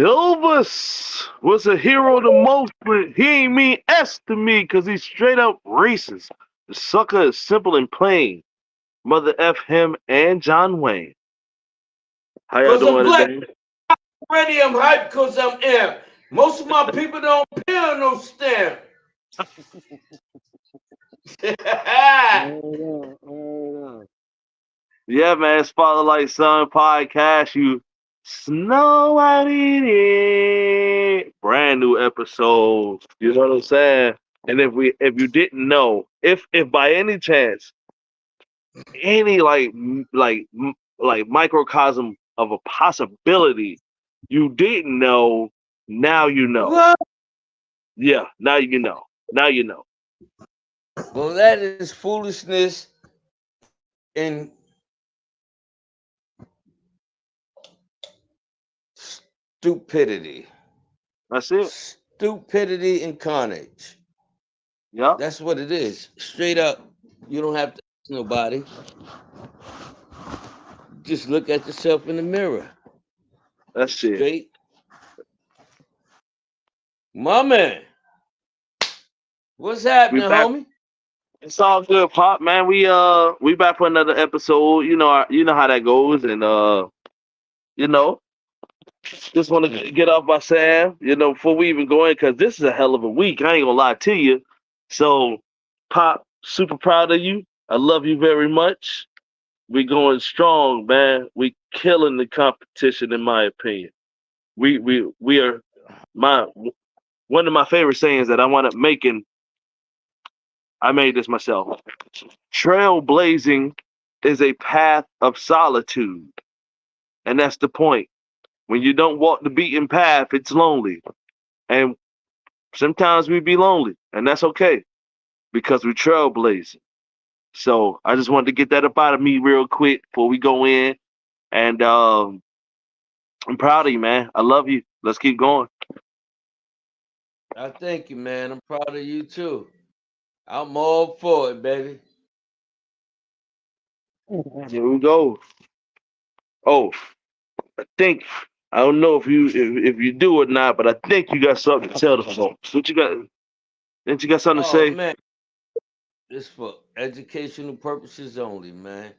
Elvis was a hero the most, but he ain't mean S to me because he's straight up racist. The sucker is simple and plain. Mother F him and John Wayne. How y'all Cause I'm doing black today? already, I'm hyped cause I'm amped. Most of my people don't pay on no stamp. Yeah, man, Spotlight Sun podcast. You Snow White it. Brand new episode. You know what I'm saying? And if you didn't know, if by any chance any like microcosm of a possibility you didn't know, now you know. What? Yeah, now you know. Now you know. Well, that is foolishness and stupidity. That's it. Stupidity incarnate. Yeah, That's what it is. Straight up. You don't have to ask nobody. Just look at yourself in the mirror. that's it. Straight. My man, what's We happening, back. homie? It's all good, Pop, man. We back for another episode. You know how that goes, and you know, just want to get off by saying, before we even go in, because this is a hell of a week. I ain't gonna lie to you. So, Pop, super proud of you. I love you very much. We going strong, man. We killing the competition, in my opinion. We are my one of my favorite sayings that I wound up making. I made this myself. Trailblazing is a path of solitude, and that's the point. When you don't walk the beaten path, it's lonely, and sometimes we be lonely, and that's okay because we're trailblazing. So I just wanted to get that up out of me real quick before we go in, and I'm proud of you, man. I love you. Let's keep going. I thank you, man. I'm proud of you too. I'm all for it, baby. Here we go. Oh, I think I don't know if you do or not, but I think you got something to tell the folks. What you got? Didn't you got something to Oh say? man, this for educational purposes only, man.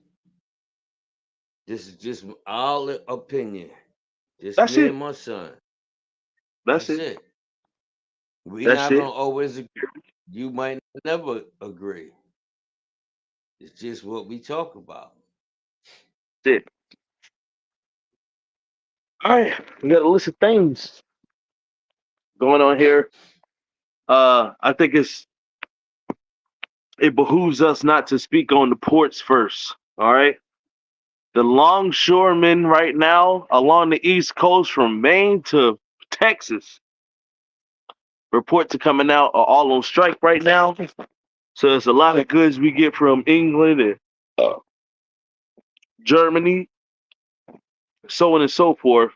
This is just our opinion. Just That's me it. and my son. That's That's it. it. We That's not it. gonna always agree. You might never agree. It's just what we talk about. That's it. All right, we got a list of things going on here. I think it behooves us not to speak on the ports first. All right, the longshoremen right now along the East Coast from Maine to Texas. Reports are coming out are all on strike right now. So there's a lot of goods we get from England and uh, Germany, so on and so forth,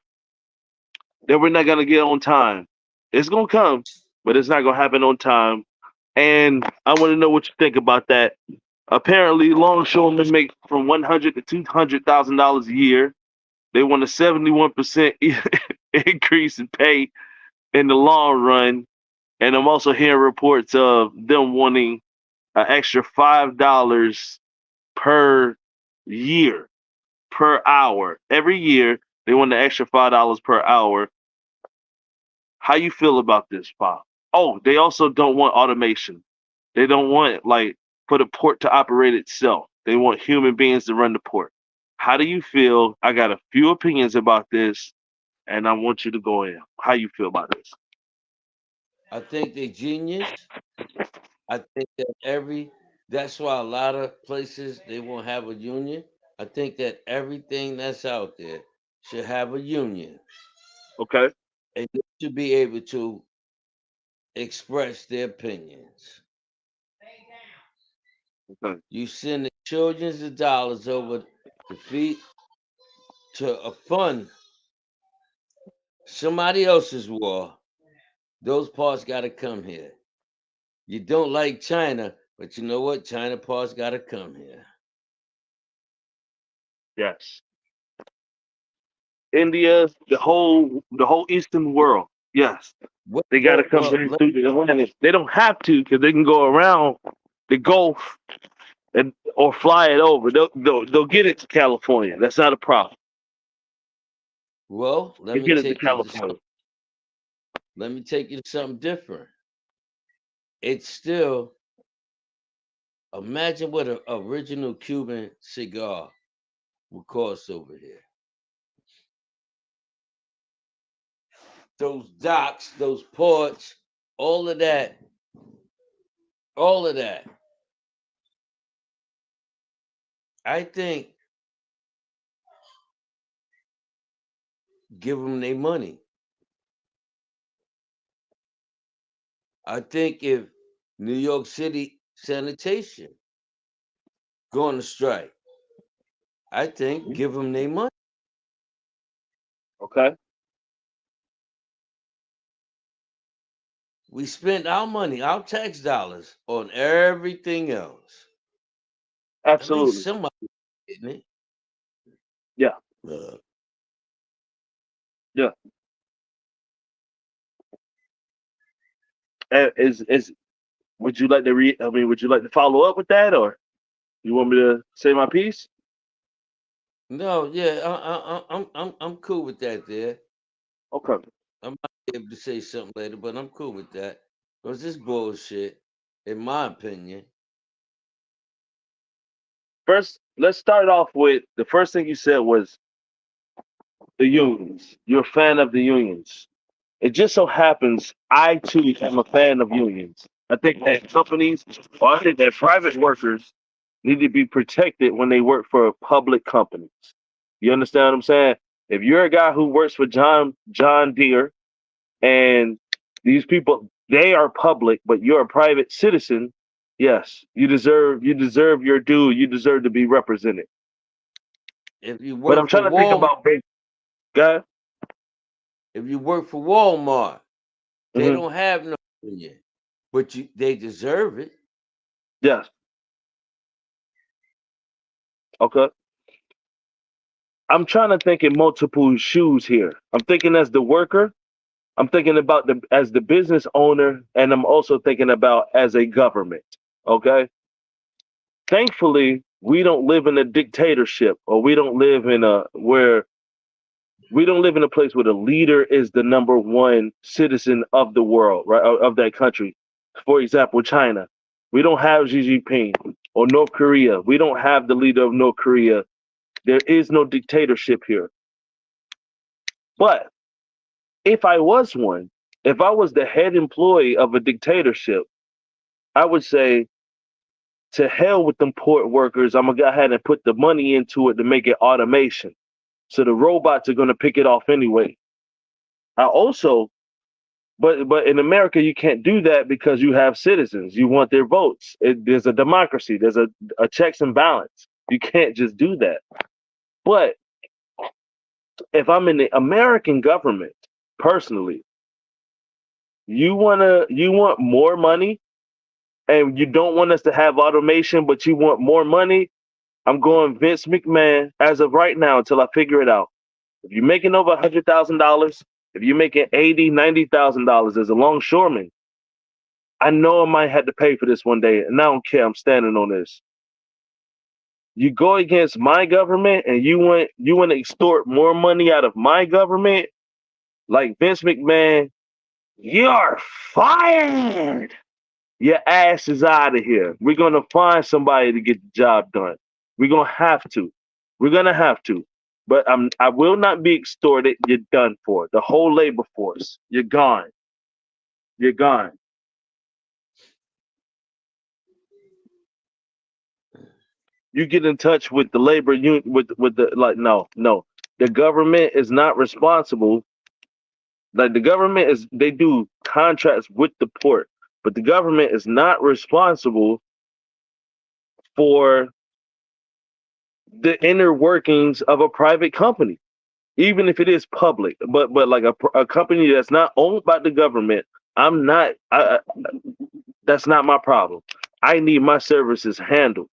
that we're not gonna get on time. It's gonna come, but it's not gonna happen on time. And I want to know what you think about that. Apparently, longshoremen make from $100,000 to $200,000 a year. They want a 71% increase in pay in the long run. And I'm also hearing reports of them wanting an extra $5 per year, per hour. Every year, they want an extra $5 per hour. How you feel about this, Pop? Oh, they also don't want automation. They don't want like for the port to operate itself. They want human beings to run the port. How do you feel? I got a few opinions about this, and I want you to go in. How you feel about this? I think they genius. I think that that's why a lot of places they won't have a union. I think that everything that's out there should have a union Okay. and they should be able to express their opinions. Okay. You send trillions of dollars over the feet to a fund somebody else's war. Those parts got to come here. You don't like China, but you know what? China parts got to come here. Yes. India, the whole Eastern world. Yes, they got to come back Let, through the Atlantic. They don't have to because they can go around the Gulf and or fly it over. They'll get it to California. That's not a problem. well, They get it to California. let me take you to something different. It's still imagine what an original Cuban cigar would cost over here. Those docks, those ports, all of that, all of that. I think give them their money. I think if New York City sanitation going to strike, I think Mhm. give them their money. Okay, We spend our money, our tax dollars on everything else. At least absolutely. somebody getting it. Yeah, Uh, yeah. Is would you like to read? I mean, would you like to follow up with that, or you want me to say my piece? no, yeah, I'm cool with that. There, Okay. I might be able to say something later, but I'm cool with that. Cause this bullshit, in my opinion. First, let's start off with the first thing you said was the unions. You're a fan of the unions. It just so happens I too am a fan of unions. I think that companies, or I think that private workers need to be protected when they work for public companies. You understand what I'm saying? If you're a guy who works for John Deere and these people they are public, but you're a private citizen, yes, you deserve your due. You deserve to be represented. If you But I'm work for trying to think Walmart, about big guy. if you work for Walmart, they Hmm. don't have no union, but they deserve it. Yes. Okay. I'm trying to think in multiple shoes here. I'm thinking as the worker, I'm thinking about the as the business owner, and I'm also thinking about as a government. Okay. Thankfully, we don't live in a dictatorship, or we don't live in a place where the leader is the number one citizen of the world, right? Of that country. For example, China. We don't have Xi Jinping or North Korea. We don't have the leader of North Korea. There is no dictatorship here. But if I was one, if I was the head employee of a dictatorship, I would say to hell with them port workers. I'm gonna go ahead and put the money into it to make it automation. So the robots are gonna pick it off anyway. I also, but in America you can't do that because you have citizens. You want their votes. There's a democracy. There's a checks and balance. You can't just do that. But if I'm in the American government, personally, you want more money and you don't want us to have automation, but you want more money, I'm going Vince McMahon as of right now until I figure it out. If you're making over $100,000, if you're making 80, $90,000 as a longshoreman, I know I might have to pay for this one day, and I don't care. I'm standing on this. You go against my government, and you want to extort more money out of my government, like Vince McMahon. You're fired. Your ass is out of here. We're gonna find somebody to get the job done. We're gonna have to. We're gonna have to. But I will not be extorted. You're done for. The whole labor force. You're gone. You're gone. You get in touch with the labor union with the like no. The government is not responsible. Like the government is they do contracts with the port, but the government is not responsible for the inner workings of a private company, even if it is public. But like a company that's not owned by the government, I'm not. That's not my problem. I need my services handled.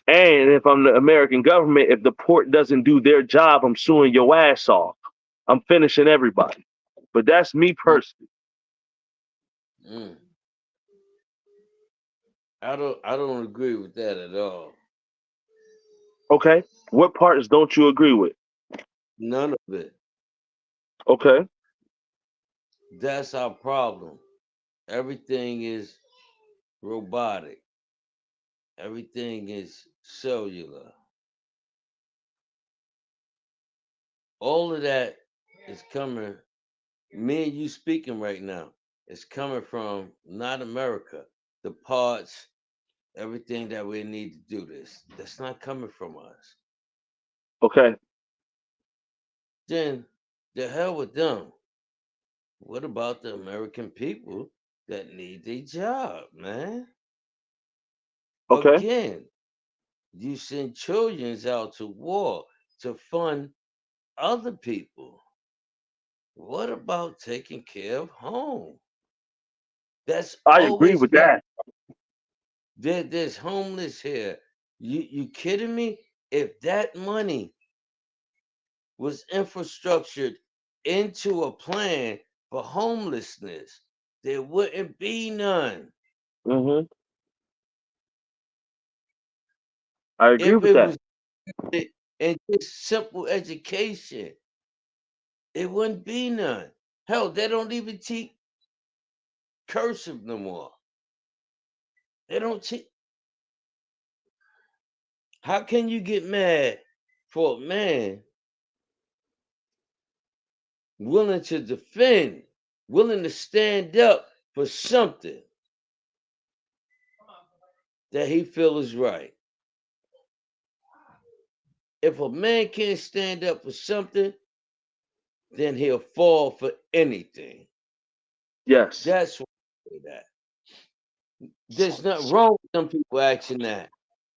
And if I'm the American government, if the port doesn't do their job, I'm suing your ass off. I'm finishing everybody. But that's me Mm, personally. mm. I don't agree with that at all. Okay. What parts don't you agree with? None of it. Okay. That's our problem. Everything is robotic. Everything is cellular. All of that is coming. Me and you speaking right now is coming from not America. The parts, everything that we need to do this. That's not coming from us. Okay. Then the hell with them. What about the American people that need a job, man? Okay. Again, you send trillions out to war to fund other people. What about taking care of home? That's I agree always with been that. there's homeless here. You kidding me? If that money was infrastructured into a plan for homelessness, there wouldn't be none. Hmm. I agree If with it that. was in just simple education, it wouldn't be none. Hell, they don't even teach cursive no more. They don't teach. How can you get mad for a man willing to defend, willing to stand up for something that he feels is right? If a man can't stand up for something, then he'll fall for anything. Yes. That's why I say that. There's nothing wrong with them people asking that.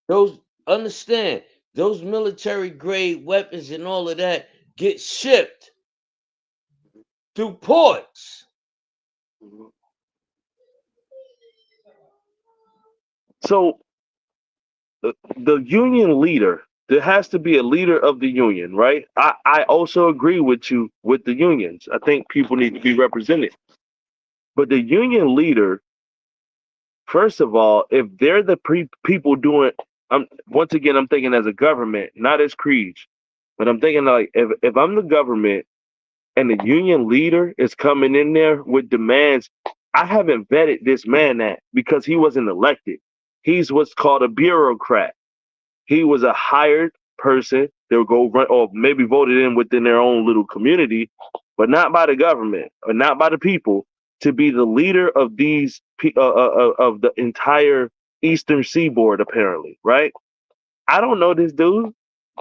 Those understand those military grade weapons and all of that get shipped through ports. Mhm. So the union leader, there has to be a leader of the union, right? I also agree with you with the unions. I think people need to be represented. But the union leader, first of all, if they're the people doing, once again, I'm thinking as a government, not as creeds, but I'm thinking like if I'm the government and the union leader is coming in there with demands, I haven't vetted this man that because he wasn't elected. He's what's called a bureaucrat. He was a hired person. They'll go run or maybe voted in within their own little community, but not by the government or not by the people to be the leader of these of the entire Eastern Seaboard. Apparently, right? I don't know this dude.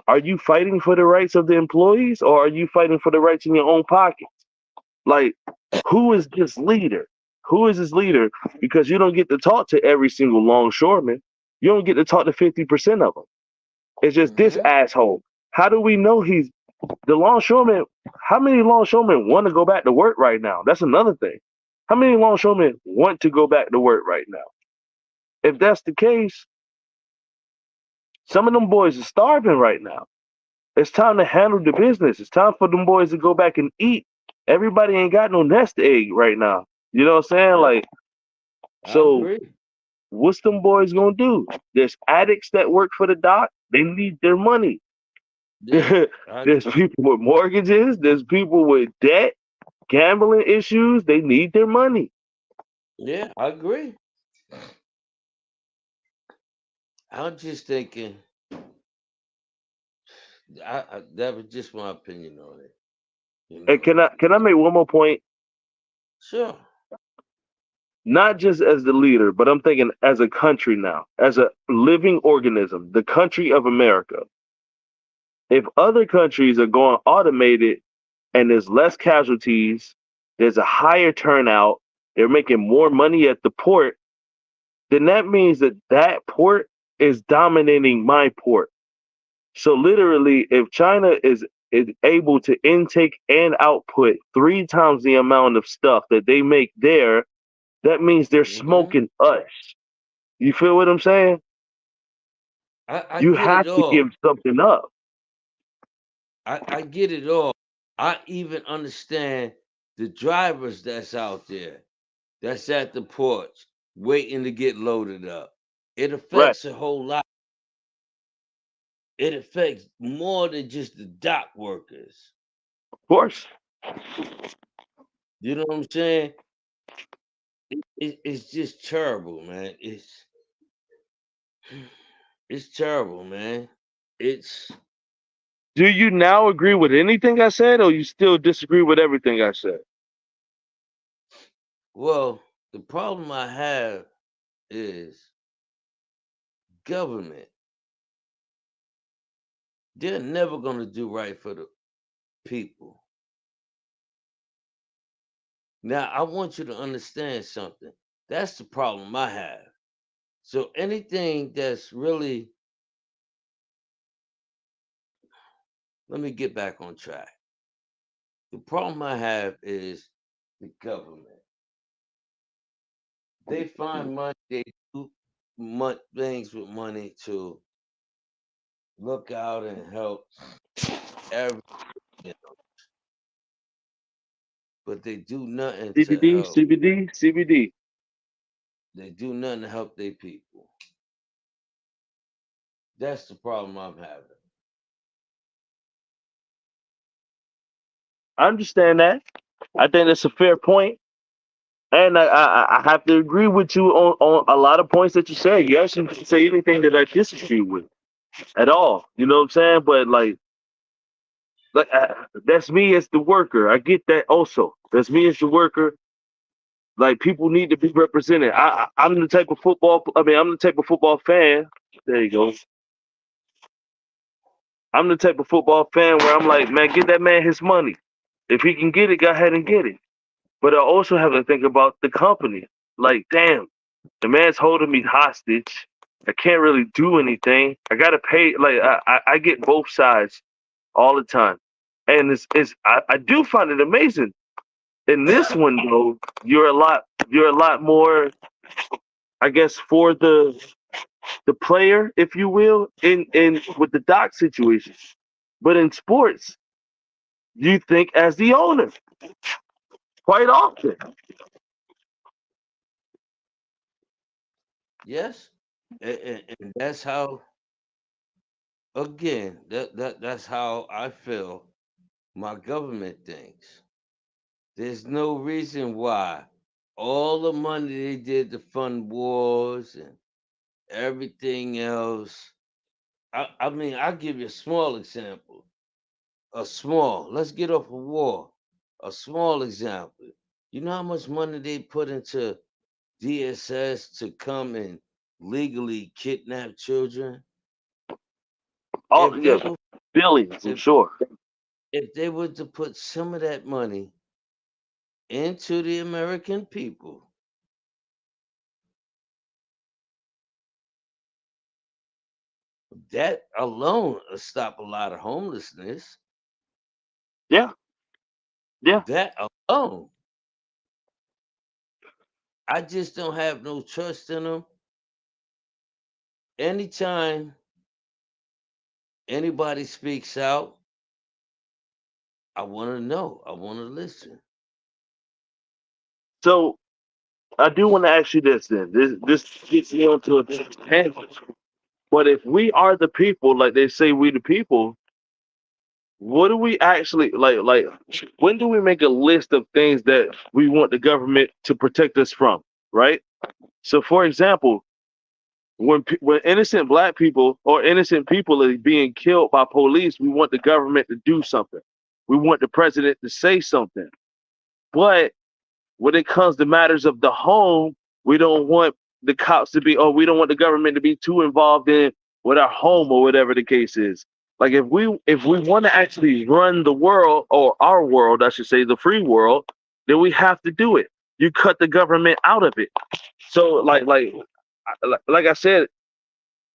Are you fighting for the rights of the employees or are you fighting for the rights in your own pocket? Like, who is this leader? Who is this leader? Because you don't get to talk to every single longshoreman. You don't get to talk to 50% of them. It's just this Hmm. asshole. How do we know he's the longshoreman? How many longshoremen want to go back to work right now? That's another thing. How many longshoremen want to go back to work right now? If that's the case, some of them boys are starving right now. It's time to handle the business. It's time for them boys to go back and eat. Everybody ain't got no nest egg right now. You know what I'm saying? Yeah, Like, I so agree. what's them boys gonna do? There's addicts that work for the doc. They need their money. Yeah, I There's people with mortgages. There's people with debt, gambling issues. They need their money. yeah, I agree. I'm just thinking. That was just my opinion on it. You And know. can I make one more point? Sure. Not just as the leader, but I'm thinking as a country now, as a living organism, the country of America. If other countries are going automated and there's less casualties, there's a higher turnout, they're making more money at the port, then that means that that port is dominating my port. So literally, if China is able to intake and output three times the amount of stuff that they make there, that means they're Hmm. smoking us. You feel what I'm saying? I You get have it to all. give something up. I get it all. I even understand the drivers that's out there, that's at the ports waiting to get loaded up. It Right. affects a whole lot. It affects more than just the dock workers. Of course. You know what I'm saying? It's just terrible, man. It's terrible, man. It's Do you now agree with anything I said, or you still disagree with everything I said? well, the problem I have is government. They're never gonna do right for the people. Now, I want you to understand something. That's the problem I have. So anything that's really, let me get back on track. The problem I have is the government. They find money, they do things with money to look out and help everyone, but they do nothing to CBD, help. CBD, CBD. They do nothing to help their people. That's the problem I'm having. I understand that. I think that's a fair point, and I have to agree with you on a lot of points that you say. You actually didn't say anything that I disagree with at all. You know what I'm saying? But that's me as the worker. I get that also. That's me as the worker. Like people need to be represented. I'm the type of football. I mean, I'm the type of football fan. There you go. I'm the type of football fan where I'm like, man, get that man his money. If he can get it, go ahead and get it. But I also have to think about the company. Like, damn, the man's holding me hostage. I can't really do anything. I gotta pay. Like, I get both sides all the time, and I do find it amazing. In this one though, you're a lot more, I guess, for the player, if you will, in with the doc situation. But in sports, you think as the owner quite often. Yes, and that's how. Again, that's how I feel. My government thinks. There's no reason why all the money they did to fund wars and everything else. I mean, I'll give you a small example. Let's get off of war. A small example. You know how much money they put into DSS to come and legally kidnap children? All If they yeah, were billions, I'm if sure. if they were to put some of that money into the American people, that alone will stop a lot of homelessness. Yeah, yeah. That alone. I just don't have no trust in them. Anytime anybody speaks out, I want to know. I want to listen. So I do want to ask you this then. This gets me onto a tangent. But if we are the people, like they say we the people, what do we actually like when do we make a list of things that we want the government to protect us from, right? So for example, when innocent black people or innocent people are being killed by police, we want the government to do something. We want the president to say something. But when it comes to matters of the home, we don't want the cops to be, or we don't want the government to be too involved in with our home or whatever the case is. Like if we want to actually run the world or our world, I should say, the free world, then we have to do it. You cut the government out of it. So like I said,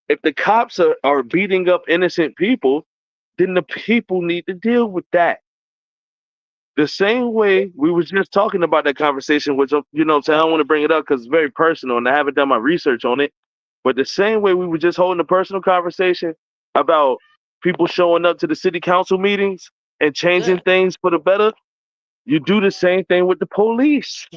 if the cops are beating up innocent people, then the people need to deal with that. The same way we was just talking about that conversation, which so I don't want to bring it up because it's very personal and I haven't done my research on it. But the same way we were just holding a personal conversation about people showing up to the city council meetings, and Yeah. changing things for the better, you do the same thing with the police.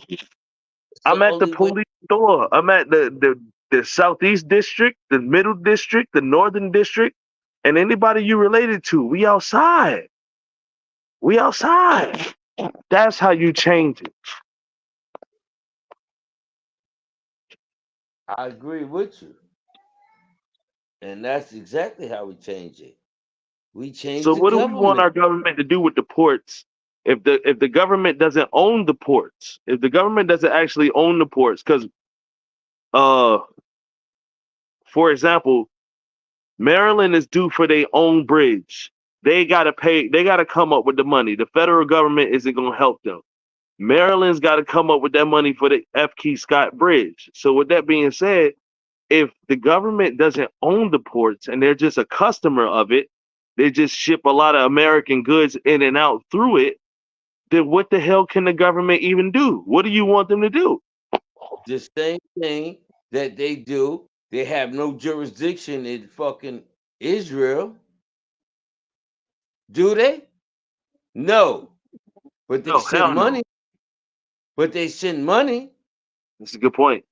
It's the I'm at the only way. police store. I'm at the southeast district, the middle district, the northern district, and anybody you related to. We outside. We outside. That's how you change it. I agree with you. And that's exactly how we change it. We change So the what do we want government. our government to do with the ports? If the government doesn't own the ports, if the government doesn't actually own the ports, because uh, for example, Maryland is due for their own bridge. They gotta pay. They gotta come up with the money. The federal government isn't gonna help them. Maryland's got to come up with that money for the F. Key Scott Bridge. So with that being said, if the government doesn't own the ports and they're just a customer of it, they just ship a lot of American goods in and out through it, then what the hell can the government even do? What do you want them to do? The same thing that they do. They have no jurisdiction in fucking Israel. Do they? No. But they No, send hell no. money. But they send money. That's a good point.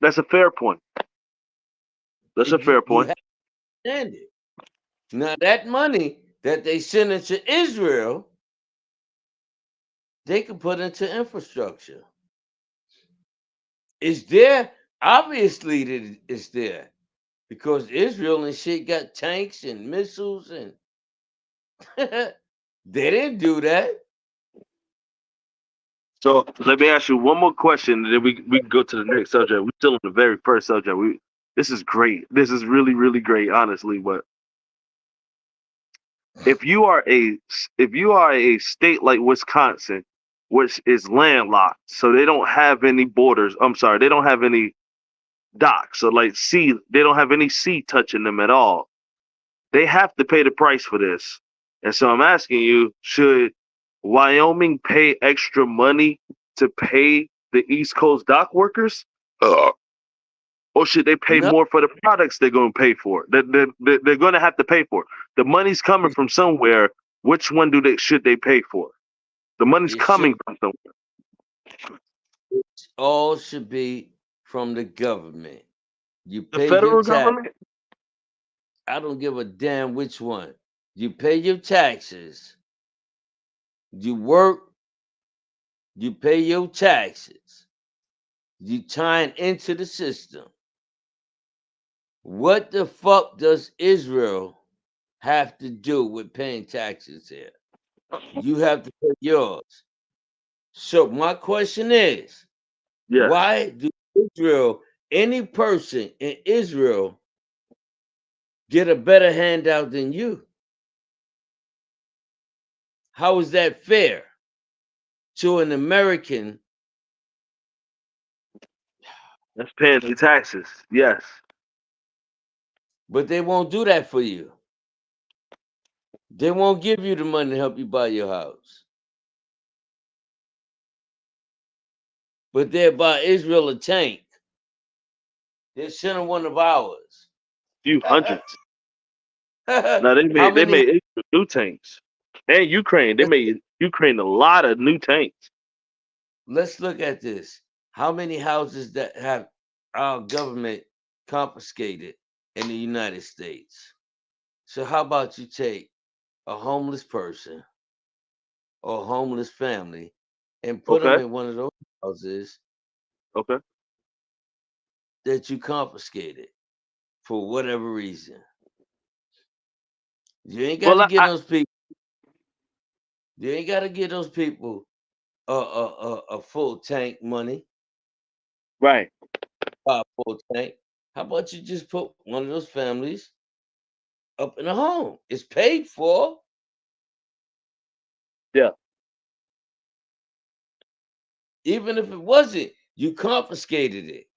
That's a fair point. That's a fair You point. have to understand it. Now that money that they send into Israel, they can put into infrastructure. It's there. Obviously, that it's there because Israel and shit got tanks and missiles, and they didn't do that. So let me ask you one more question, and then we can go to the next subject. We're still on the very first subject. This is great. This is really really great, honestly. But if you are a if you are a state like Wisconsin, which is landlocked, so they don't have any borders. I'm sorry, they don't have any docks. So like sea, they don't have any sea touching them at all. They have to pay the price for this. And so I'm asking you, should Wyoming pay extra money to pay the East Coast dock workers? Or should they pay No, more for the products they're going to pay for? They're going to have to pay for. The money's coming from somewhere. Which one should they pay for? The money's it should. coming from somewhere. It all should be from the government. You The pay your federal tax. government? I don't give a damn which one. You pay your taxes. You work. You pay your taxes. You tying into the system. What the fuck does Israel have to do with paying taxes here? You have to pay yours. So my question is, Yes. why do Israel, any person in Israel, get a better handout than you? How is that fair to an American? That's paying the taxes. Yes. But they won't do that for you. They won't give you the money to help you buy your house. But they'll buy Israel a tank. They'll send them one of ours. Few hundreds. Now How they many? made extra new tanks. And Ukraine, they made Ukraine a lot of new tanks. Let's look at this. How many houses that have our government confiscated in the United States? So how about you take a homeless person or a homeless family and put them Okay. in one of those houses Okay. that you confiscated for whatever reason. You ain't got Well, to get those people. You ain't got to give those people a full tank money, right. a full tank. How about you just put one of those families up in a home? It's paid for, Yeah. even if it wasn't. You confiscated it,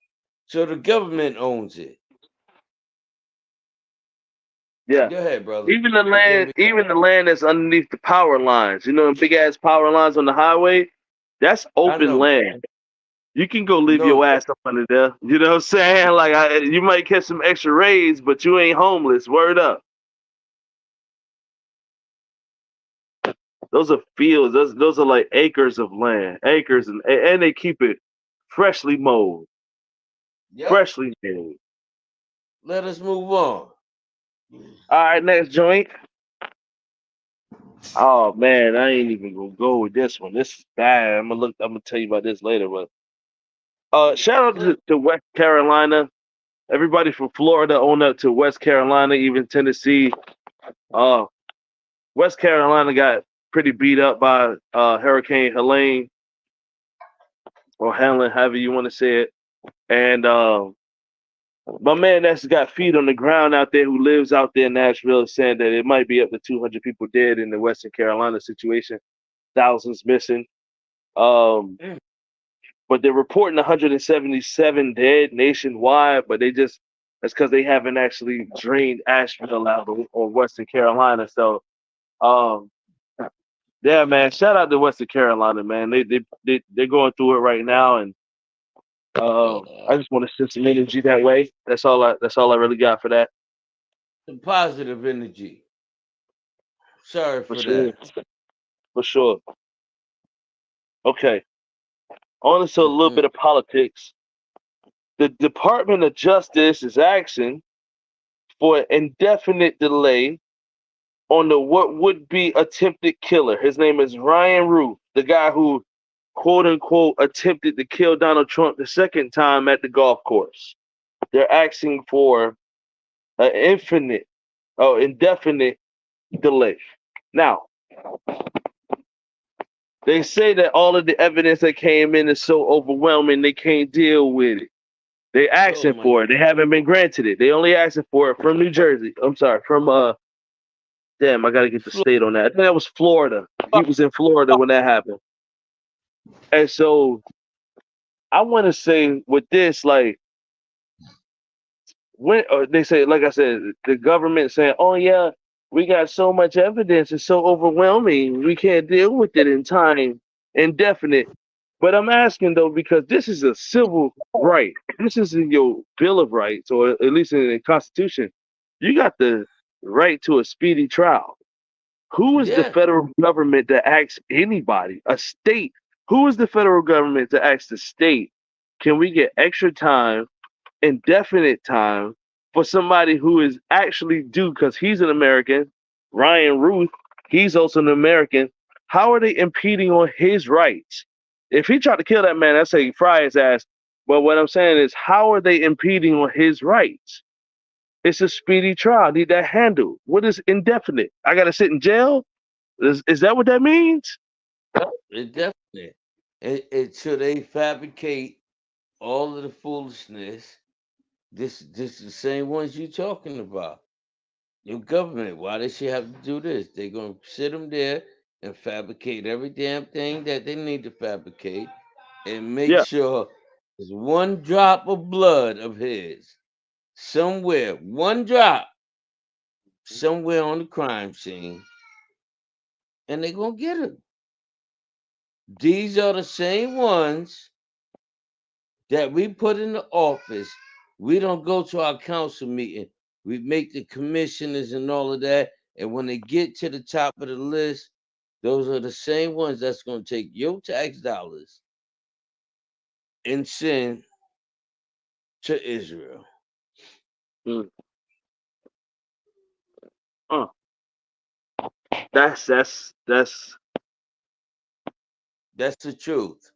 so the government owns it. Yeah. Go ahead, brother. I can't be. Even the land that's underneath the power lines, the big ass power lines on the highway, that's I open know. land. You can go leave No, your ass up under there. You know what I'm saying? Like you might catch some extra rays, but you ain't homeless. Word up. Those are fields. Those are like acres of land, acres, and they keep it freshly mowed, yep. freshly made. Let us move on. All right, next joint. Oh man, I ain't even gonna go with this one. This is bad. I'm gonna look. I'm gonna tell you about this later. But shout out to West Carolina. Everybody from Florida on up to West Carolina, even Tennessee. Uh, West Carolina got pretty beat up by Hurricane Helene or Helen, however you want to say it. And my man that's got feet on the ground out there who lives out there in Nashville is saying that it might be up to 200 people dead in the Western Carolina situation, thousands missing. Um, Mm. but they're reporting 177 dead nationwide, but that's because they haven't actually drained Asheville out on Western Carolina. So, um, yeah, man, shout out to Western Carolina, man. They're going through it right now, and Uh, I just want to send some energy that way. That's all I really got for that. some positive energy. Sorry For for sure. that. For sure. Okay. On to a little bit Hmm. of politics. The Department of Justice is asking for an indefinite delay on the what would be attempted killer. His name is Ryan Roof, the guy who quote unquote attempted to kill Donald Trump the second time at the golf course. They're asking for an indefinite delay. Now, they say that all of the evidence that came in is so overwhelming they can't deal with it. They Oh asking my for it. They haven't been granted it. They only asking for it from New Jersey. I'm sorry, from damn, I gotta get the God. state on that. I think that was Florida. He was in Florida when that happened. And so I wanna say with this, like when they say, like I said, the government saying, "Oh yeah, we got so much evidence, it's so overwhelming, we can't deal with it in time, indefinite." But I'm asking though because this is a civil right. This is in your Bill of Rights, or at least in the Constitution. You got the right to a speedy trial. Who is the Yeah, federal government that asks anybody, a state? Who is the federal government to ask the state, can we get extra time, indefinite time for somebody who is actually due because he's an American. Ryan Ruth, he's also an American. How are they impeding on his rights? If he tried to kill that man, I'd say fry his ass. But what I'm saying is, how are they impeding on his rights? It's a speedy trial. Need that handled. What is indefinite? I got to sit in jail? Is that what that means? it definitely. So they fabricate all of the foolishness. This the same ones you talking about. Your government, why they should have to do this? They're gonna sit them there and fabricate every damn thing that they need to fabricate, and make Yeah. sure there's one drop of blood of his somewhere, one drop somewhere on the crime scene, and they're gonna get him. These are the same ones that we put in the office. We don't go to our council meeting. We make the commissioners and all of that. And when they get to the top of the list, those are the same ones that's going to take your tax dollars and send to Israel. Mm, uh, that's That's the truth.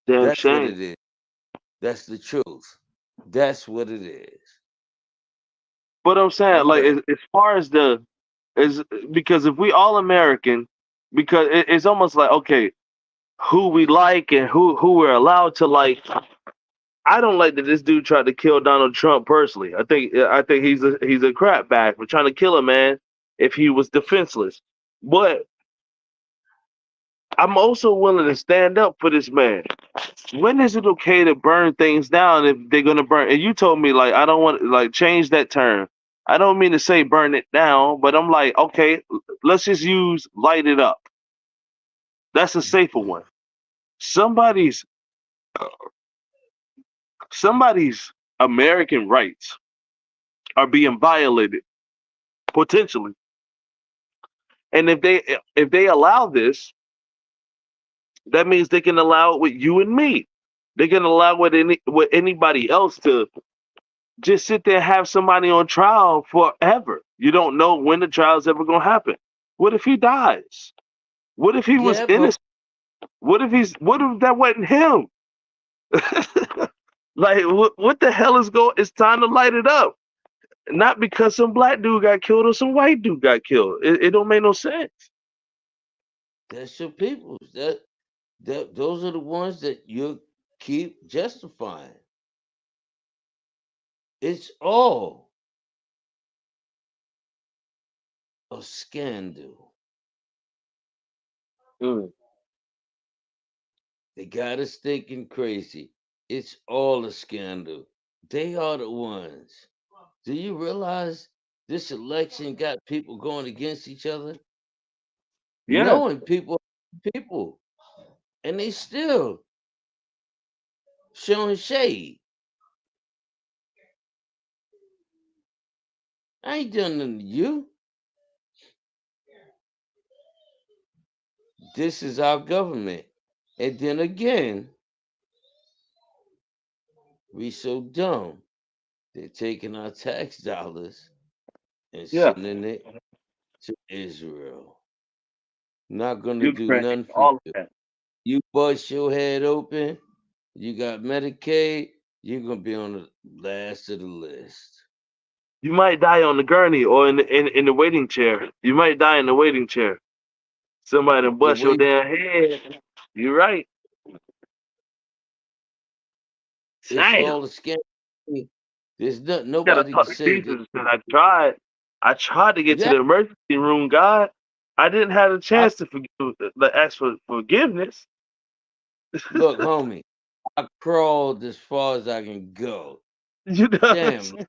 damn That's what shame. it is. That's the truth. That's what it is. But I'm saying, I'm like, done. as far as the is because if we all American, because it's almost like okay, who we like and who we're allowed to like. I don't like that this dude tried to kill Donald Trump personally. I think he's a crap bag for trying to kill a man if he was defenseless. But I'm also willing to stand up for this man. When is it okay to burn things down if they're gonna burn? And you told me like I don't want like change that term. I don't mean to say burn it down, but I'm like okay, let's just use light it up. That's a safer one. Somebody's Somebody's American rights are being violated potentially, and if they allow this, that means they can allow it with you and me. They can allow with anybody else to just sit there and have somebody on trial forever. You don't know when the trial's ever gonna happen. What if he dies? What if he was Yeah, but innocent? What if that wasn't him? Like what the hell is going? It's time to light it up. Not because some black dude got killed or some white dude got killed. It don't make no sense. that's your peoples. That those are the ones that you keep justifying. It's all a scandal. Mm. They got us thinking crazy. It's all a scandal. They are the ones. Do you realize this election got people going against each other? Yeah, Knowing people, and they still showing shade. I ain't done nothing to you. This is our government. And then again, we so dumb. They're taking our tax dollars and yeah. sending it to Israel. Not gonna do Ukraine, nothing for all of you. that. You bust your head open, you got Medicaid, you're gonna be on the last of the list. You might die on the gurney or in the waiting chair. You might die in the waiting chair. Somebody done The bust your way damn head. You're right. it's Damn. all a scam. There's not Gotta nobody can talk to say that. Jesus because I tried. I tried to get to Yeah, the emergency room, God. I didn't have a I chance to ask for forgiveness. look, homie. I crawled as far as I can go. You know what I'm Damn, saying?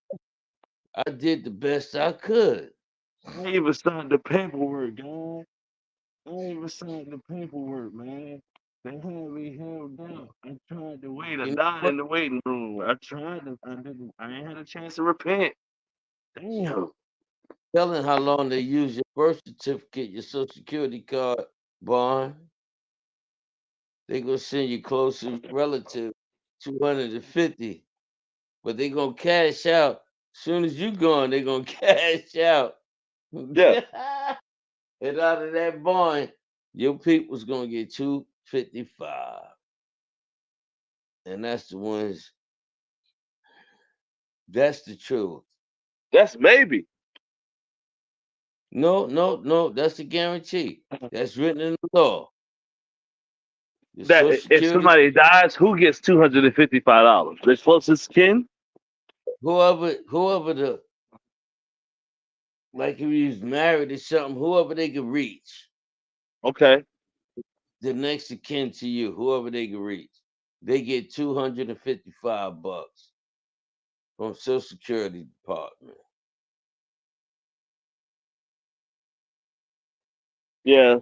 I did the best I could. I ain't even signed the paperwork, God. I ain't even signed the paperwork, man. They had me held down. I tried to wait. I You know died what? in the waiting room. I tried to. I didn't. I ain't had a chance to repent. Damn. Telling how long they use your birth certificate, your social security card, bond. They gonna send you closest relative 250, but they gonna cash out. Soon as you gone, they gonna cash out. And Yeah. out of that bond, your people's gonna get 255. And that's the ones, that's the truth. That's maybe. No, no, no, that's a guarantee. That's written in the law. Your That social if security, somebody dies, who gets $255? The closest kin? whoever the, like if you was married or something, whoever they could reach, Okay. the next of kin to you, whoever they could reach, they get $255 from Social Security Department. Yeah.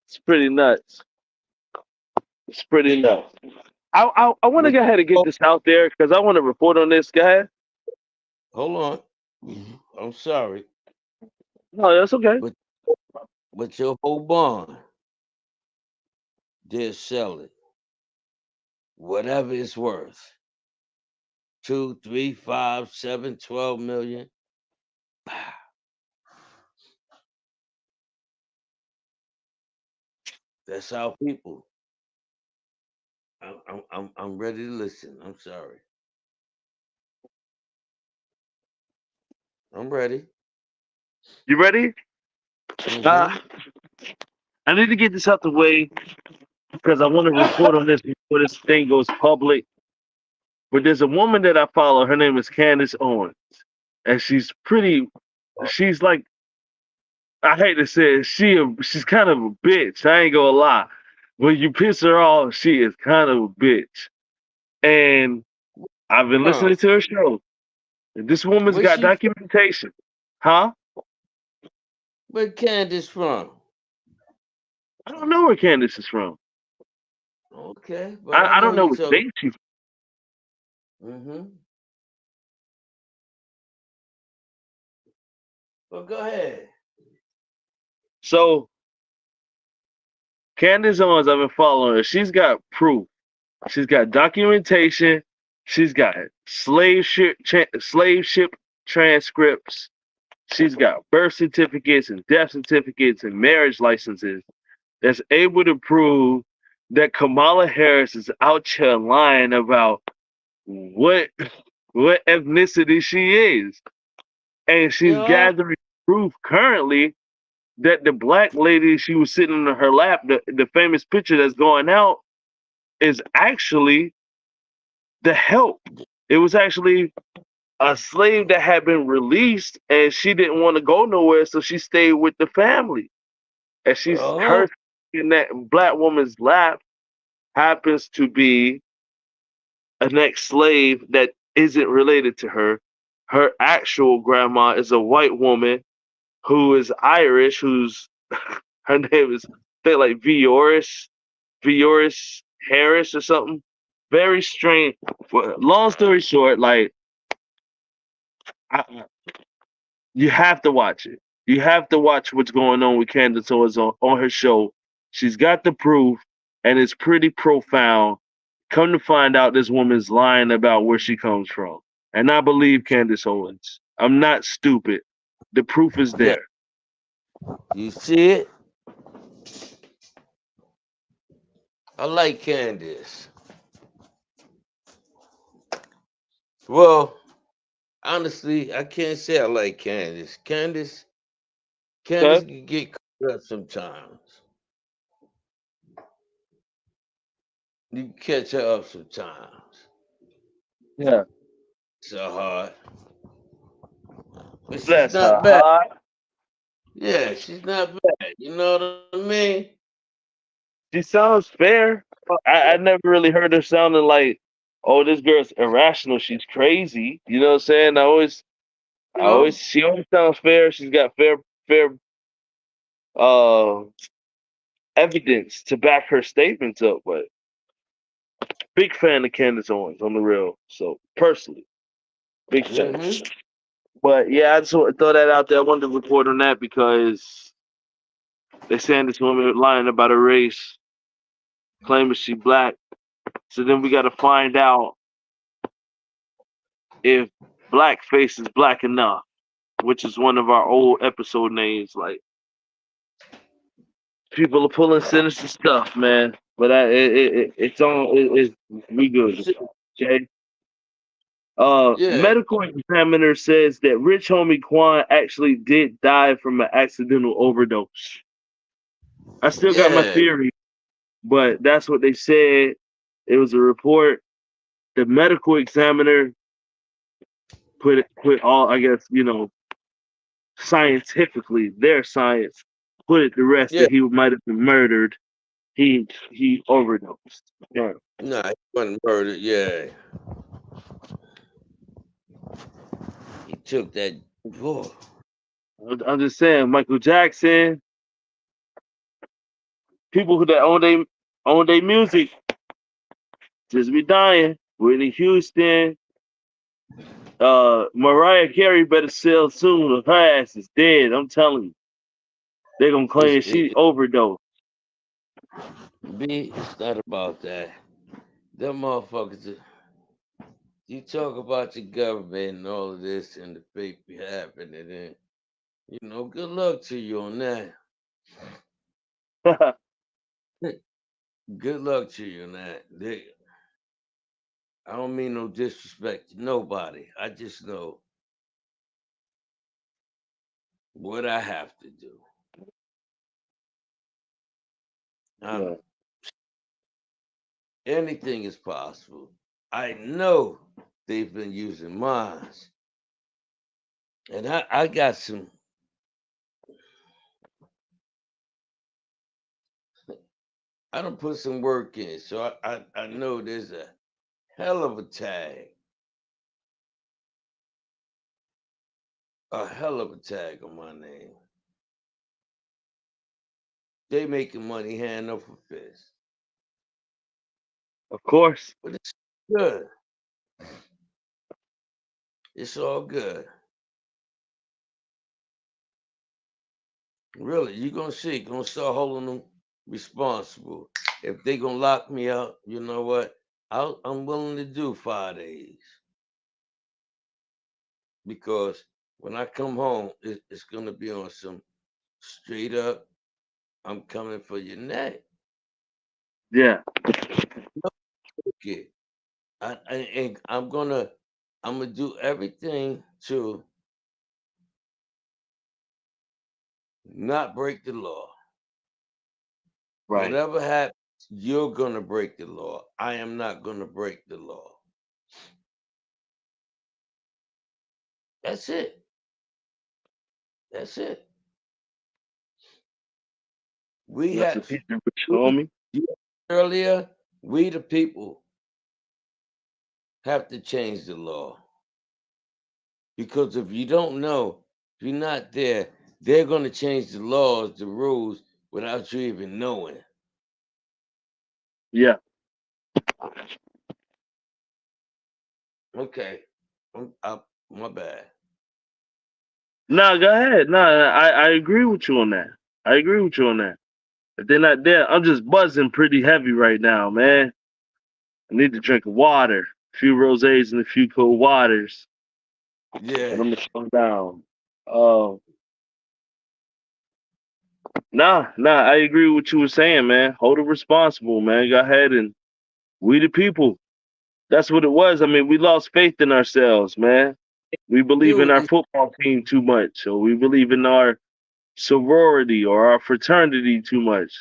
It's pretty nuts. It's pretty nuts. I want to But go ahead and get oh, this out there because I want to report on this guy. hold on, I'm sorry, No, that's okay. but your whole bond, they'll sell it, whatever it's worth, two, three, five, seven, 12 million. That's our people. I'm ready to listen. I'm sorry. I'm ready. You ready? Mm-hmm. Uh, I need to get this out the way because I want to report on this before this thing goes public. But there's a woman that I follow. Her name is Candace Owens, and she's pretty. She's like I hate to say it. She's kind of a bitch. I ain't gonna lie. When you piss her off, she is kind of a bitch. And I've been From listening to her show. And this woman's where got she? documentation. Huh? Where Candace from? I don't know where Candace is from. Okay, but I I don't know know you what talking. state she's. Mm-hmm. Well, go ahead. So Candace Owens, I've been following her. She's got proof. She's got documentation. She's got slave ship transcripts. She's got birth certificates and death certificates and marriage licenses that's able to prove that Kamala Harris is out here lying about what what ethnicity she is. And she's Yeah. gathering proof currently that the black lady she was sitting in her lap, the famous picture that's going out, is actually the help. It was actually a slave that had been released and she didn't want to go nowhere, so she stayed with the family. And she's Uh-huh. her in that black woman's lap happens to be an ex slave that isn't related to her. Her actual grandma is a white woman who is Irish, who's her name is I think like Vioris Harris or something. Very strange. Well, long story short, like I, you have to watch it. You have to watch what's going on with Candace Owens on her show. She's got the proof, and it's pretty profound. Come to find out, this woman's lying about where she comes from, and I believe Candace Owens. I'm not stupid. The proof is Yeah. there. You see it? I like Candace. Well, honestly, I can't say I like Candace. Candace Okay? can get caught up sometimes. You can catch her up sometimes. Yeah. So hard. But she's Bless her not bad. heart. Yeah, she's not bad. You know what I mean? She sounds fair. I never really heard her sounding like, oh, this girl's irrational. She's crazy. You know what I'm saying? You know? She always sounds fair. She's got fair uh evidence to back her statements up. But big fan of Candace Owens on the real. So personally, big fan. Mm-hmm. But yeah, I just want to throw that out there. I wanted to report on that because they saying this woman lying about her race, claiming she black. So then we got to find out if blackface is black enough, which is one of our old episode names. Like people are pulling sinister stuff, man. But it's on. We good. Okay. Yeah, Medical examiner says that Rich Homie Quan actually did die from an accidental overdose. I still got my yeah, theory, but that's what they said. It was a report. The medical examiner put all, I guess, scientifically, their science put it to rest yeah. that he might have been murdered. He overdosed. Yeah. Nah, he wasn't murdered. Yeah, he took that. Whoa. I'm just saying, Michael Jackson, people who that own their music just be dying. Whitney Houston, Mariah Carey better sell soon or her ass is dead. I'm telling you. They're gonna claim she It overdosed. B, it's not about that. Them motherfuckers. You talk about your government and all of this and the fake be happening, and good luck to you on that. Good luck to you on that. I don't mean no disrespect to nobody. I just know what I have to do. Yeah. I'm Anything is possible. I know they've been using mines, and I got some. I don't put some work in, so I know there's a hell of a tag on my name. They making money hand over fist. Of course. But it's good. It's all good. Really, you're gonna see. Gonna start holding them responsible. If they gonna lock me up, you know what? I'm willing to do 5 days because when I come home, it's gonna be on some straight up. I'm coming for your neck. Yeah. Okay. And I'm gonna do everything to not break the law. Right. Whatever happens, you're gonna break the law. I am not gonna break the law. That's it. That's it. We That's a have piece of rich, we, homie. you earlier. We the people have to change the law because if you don't know, if you're not there, they're gonna change the laws, the rules without you even knowing. Yeah. Okay, my bad. No, go ahead. No, I agree with you on that. I agree with you on that. If they're not there, I'm just buzzing pretty heavy right now, man. I need to drink water, a few rosés and a few cold waters, and Yeah, I'm gonna slow down. Uh, nah, I agree with what you were saying, man. Hold it responsible, man. Go ahead and we the people. That's what it was. I mean, we lost faith in ourselves, man. We believe in dude. our football team too much, or we believe in our sorority or our fraternity too much,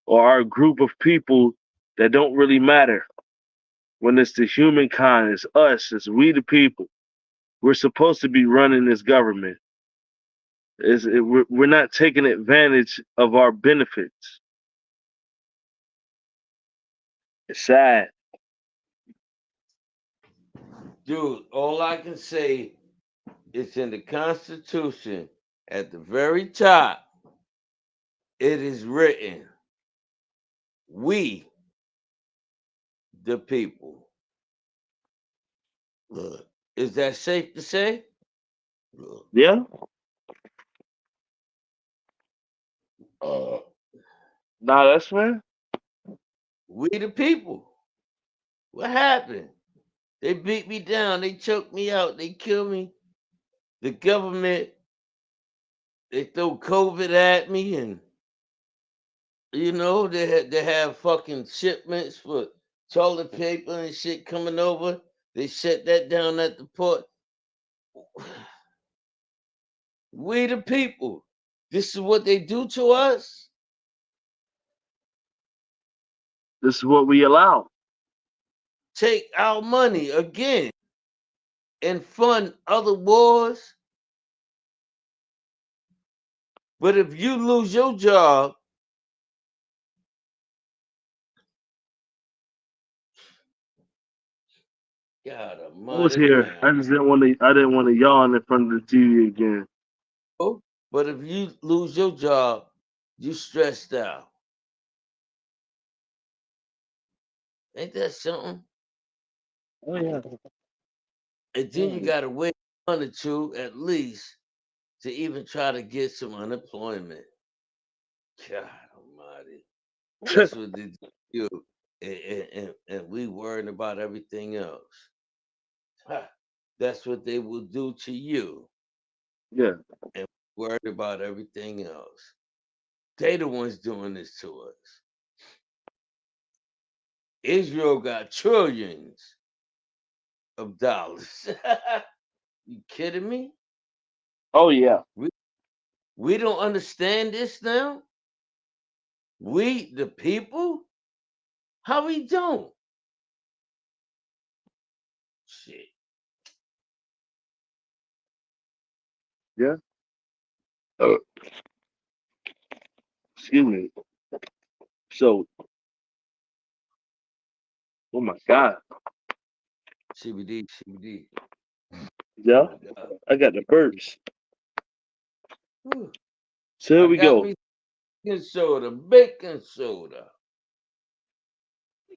or our group of people that don't really matter. When it's the humankind, it's us, it's we the people. We're supposed to be running this government. We're not taking advantage of our benefits. It's sad. Dude, all I can say is in the Constitution at the very top, it is written, we the people. Look, is that safe to say? Look, Yeah? uh, Nah, that's fair. we the people. What happened? They beat me down. They choked me out. They killed me. The government, they throw COVID at me and they have fucking shipments for toilet paper and shit coming over. They shut that down at the port. We the people. This is what they do to us. This is what we allow. Take our money again and fund other wars. But if you lose your job, God I was almighty here. man. I just didn't want to. I didn't want to yawn in front of the TV again. But if you lose your job, you stressed out. Ain't that something? Oh yeah. And then you Yeah. gotta wait a month or two at least to even try to get some unemployment. God almighty. That's what they do. And we worrying about everything else. Ha, that's what they will do to you. Yeah. And worried about everything else. They the ones doing this to us. Israel got trillions of dollars. You kidding me? Oh yeah. We we don't understand this now? We the people? How we don't? Shit. Yeah. Uh, excuse me. So, oh my God. CBD, CBD. Oh Yeah. my God. I got the burps. Whew. So here I we got go. me baking soda, baking soda.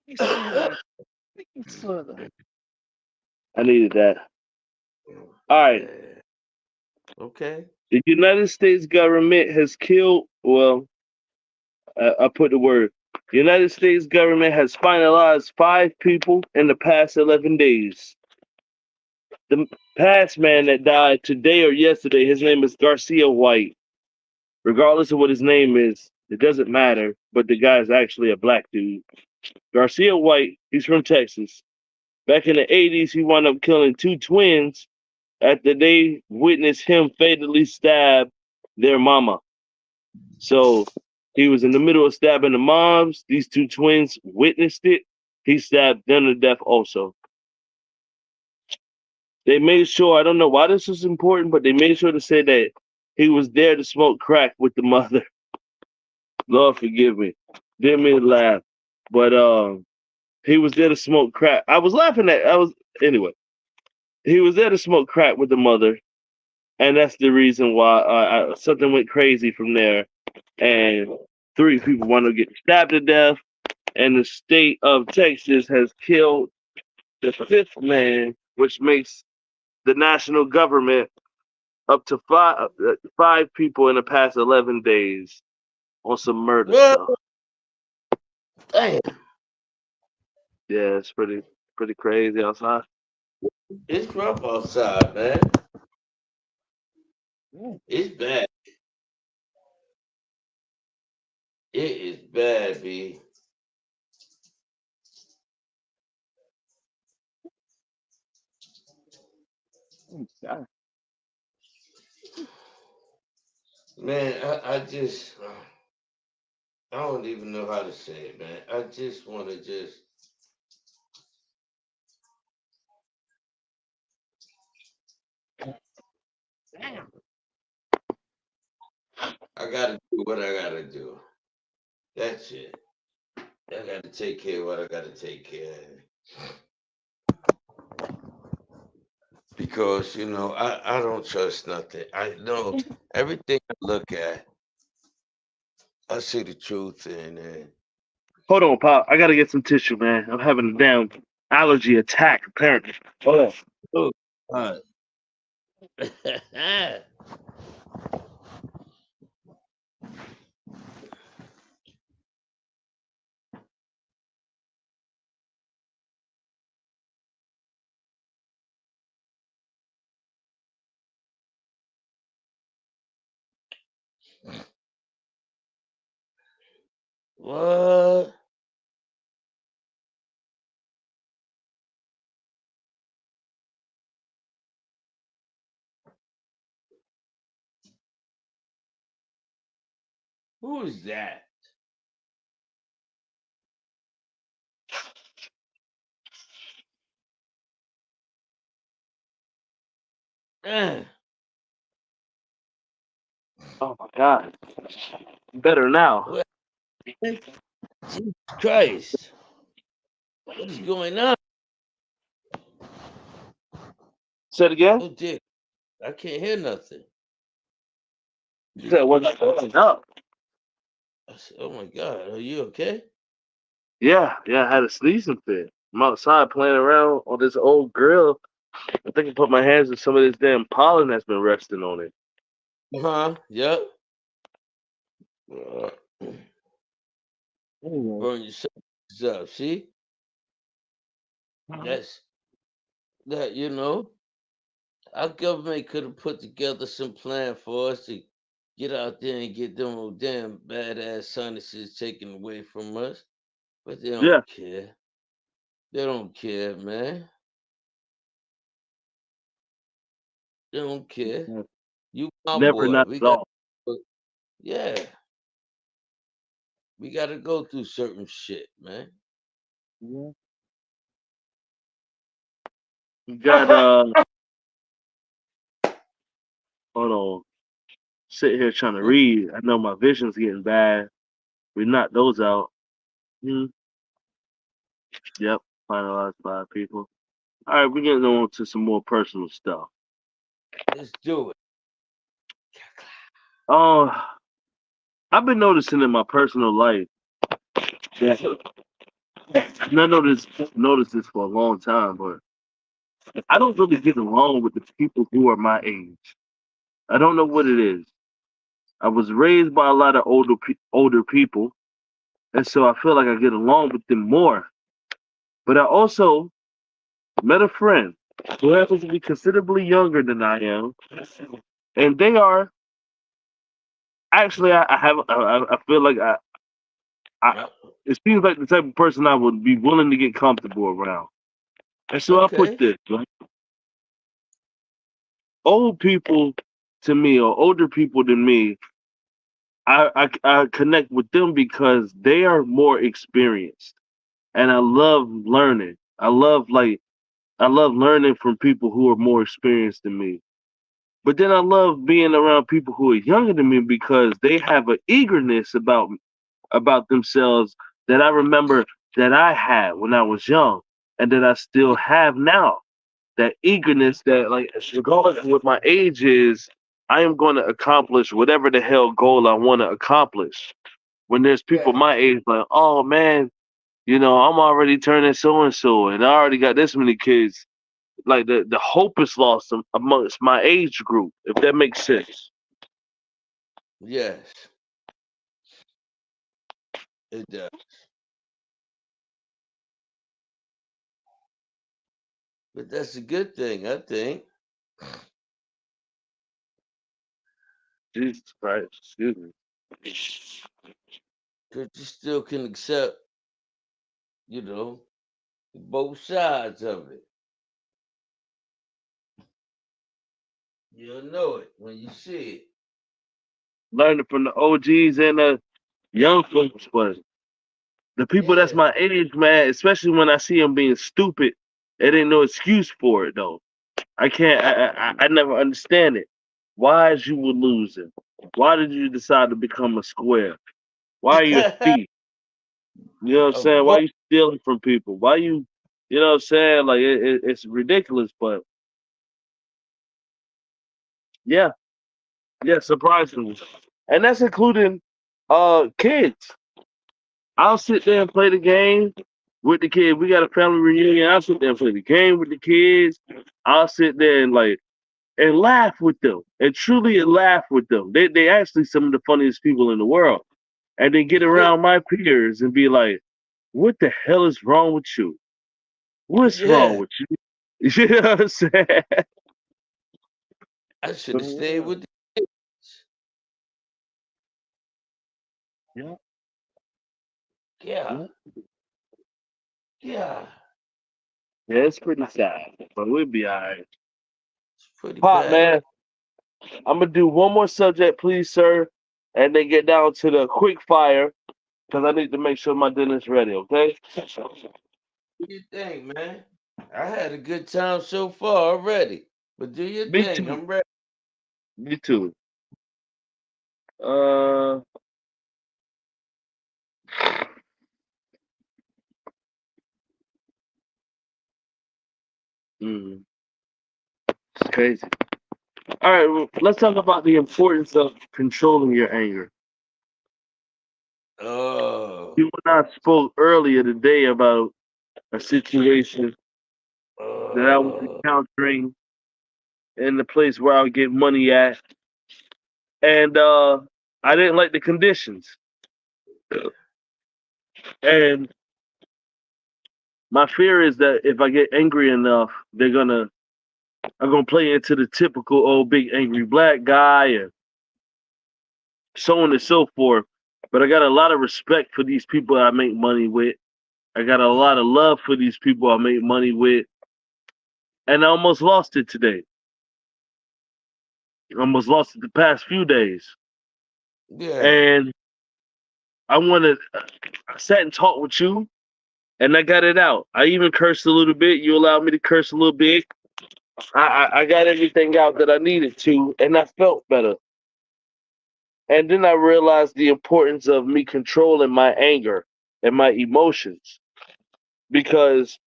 Thanks, son. Thanks, son. I needed that. All right. Yeah. Okay. The United States government has killed, well, I put the word. The United States government has finalized 5 people in the past 11 days. The past man that died today or yesterday, his name is Garcia White. Regardless of what his name is, it doesn't matter, but the guy is actually a black dude. Garcia White, he's from Texas. Back in the 80s, he wound up killing 2 twins after they witnessed him fatally stab their mama. So he was in the middle of stabbing the moms. These 2 twins witnessed it. He stabbed them to death also. They made sure, I don't know why this was important, but they made sure to say that he was there to smoke crack with the mother. Lord forgive me. Didn't mean to laugh. But he was there to smoke crack. I was laughing at I was anyway. He was there to smoke crack with the mother, and that's the reason why something went crazy from there, and 3 people wound up getting stabbed to death. And the state of Texas has killed the 5th man, which makes the national government up to 5 people in the past 11 days on some murder What? stuff. Damn. Yeah, it's pretty crazy outside. It's rough outside, man. It's bad. It is bad, B. Yeah. Man, I just, I don't even know how to say it, man. I just want to just, I got to do what I got to do. That's it. I got to take care of what I got to take care of. Because, I don't trust nothing. I know everything I look at, I see the truth in it. Hold on, Pop. I gotta get some tissue, man. I'm having a damn allergy attack, apparently. Hold on. Oh, God. What? Who is that? Eh, Oh my God. Better now. what? Jesus Christ. What is going on? Say it again. Oh, dear. I can't hear nothing. You said what's going up? I said, oh, my God. Are you okay? Yeah. I had a sneezing fit. I'm outside playing around on this old grill. I think I put my hands in some of this damn pollen that's been resting on it. Uh-huh. Yep. Uh, Anyway. burn yourself up. See? That's that. Our government could have put together some plan for us to get out there and get them old damn badass sinuses taken away from us. But they Yeah. don't care. They don't care, man. They don't care. You my Never, boy. not We at got all. yeah. We gotta go through certain shit, man. Yeah. You got hold on. Sitting here trying to Mm, read. I know my vision's getting bad. We knocked those out. Hmm. Yep. Finalized 5 people. All right, we're getting on to some more personal stuff. let's do it. Oh, I've been noticing in my personal life that And I noticed this for a long time, but I don't really get along with the people who are my age. I don't know what it is. I was raised by a lot of older people, and so I feel like I get along with them more. But I also met a friend who happens to be considerably younger than I am, and they are actually I have I feel like I Uh, it seems like the type of person I would be willing to get comfortable around. And so I put okay. this right? Old people to me or older people than me, I connect with them because they are more experienced, and I love learning. I love learning from people who are more experienced than me. But then I love being around people who are younger than me because they have an eagerness about themselves that I remember that I had when I was young and that I still have now. That eagerness that like regardless of what my age is, I am going to accomplish whatever the hell goal I want to accomplish. When there's people Yeah. my age like, oh man, I'm already turning so and so and I already got this many kids. Like the hope is lost amongst my age group, if that makes sense. Yes, it does. But that's a good thing, I think, Jesus Christ, excuse me. because you still can accept, you know, both sides of it. You'll know it when you see it. Learning from the OGs and the young folks, but the people that's Yeah. my age, man, especially when I see them being stupid, it ain't no excuse for it though. I can't. I never understand it. Why is you were losing? Why did you decide to become a square? Why are you a thief? You know what I'm A saying? Why bu- you stealing from people? Why you know what I'm saying? Like it's ridiculous, but yeah, yeah, surprisingly, and that's including kids. I'll sit there and play the game with the kids. We got a family reunion. I'll sit there and play the game with the kids. I'll sit there and laugh with them and truly laugh with them. They actually some of the funniest people in the world. And then get around my peers and be like, what the hell is wrong with you? What's wrong yeah. with you? You know what I'm saying? I should have stayed Yeah, with the yeah, yeah, yeah. yeah. Yeah, it's pretty sad, but we'll be all right. It's pretty Pop, bad. man, I'm gonna do one more subject, please, sir, and then get down to the quick fire because I need to make sure my dinner's ready. Okay? Do your thing, man. I had a good time so far already. But do your Me thing. too. I'm ready. Me too. Uh, it's crazy. All right, well, let's talk about the importance of controlling your anger. Oh, You and I spoke earlier today about a situation that I was oh, encountering in the place where I would get money at, and I didn't like the conditions. And my fear is that if I get angry enough, I'm gonna play into the typical old big angry black guy and so on and so forth. But I got a lot of respect for these people I make money with. I got a lot of love for these people I make money with, and I almost lost it today. I almost lost it the past few days, yeah. and I wanted. I sat and talked with you, and I got it out. I even cursed a little bit. You allowed me to curse a little bit. I got everything out that I needed to, and I felt better. And then I realized the importance of me controlling my anger and my emotions because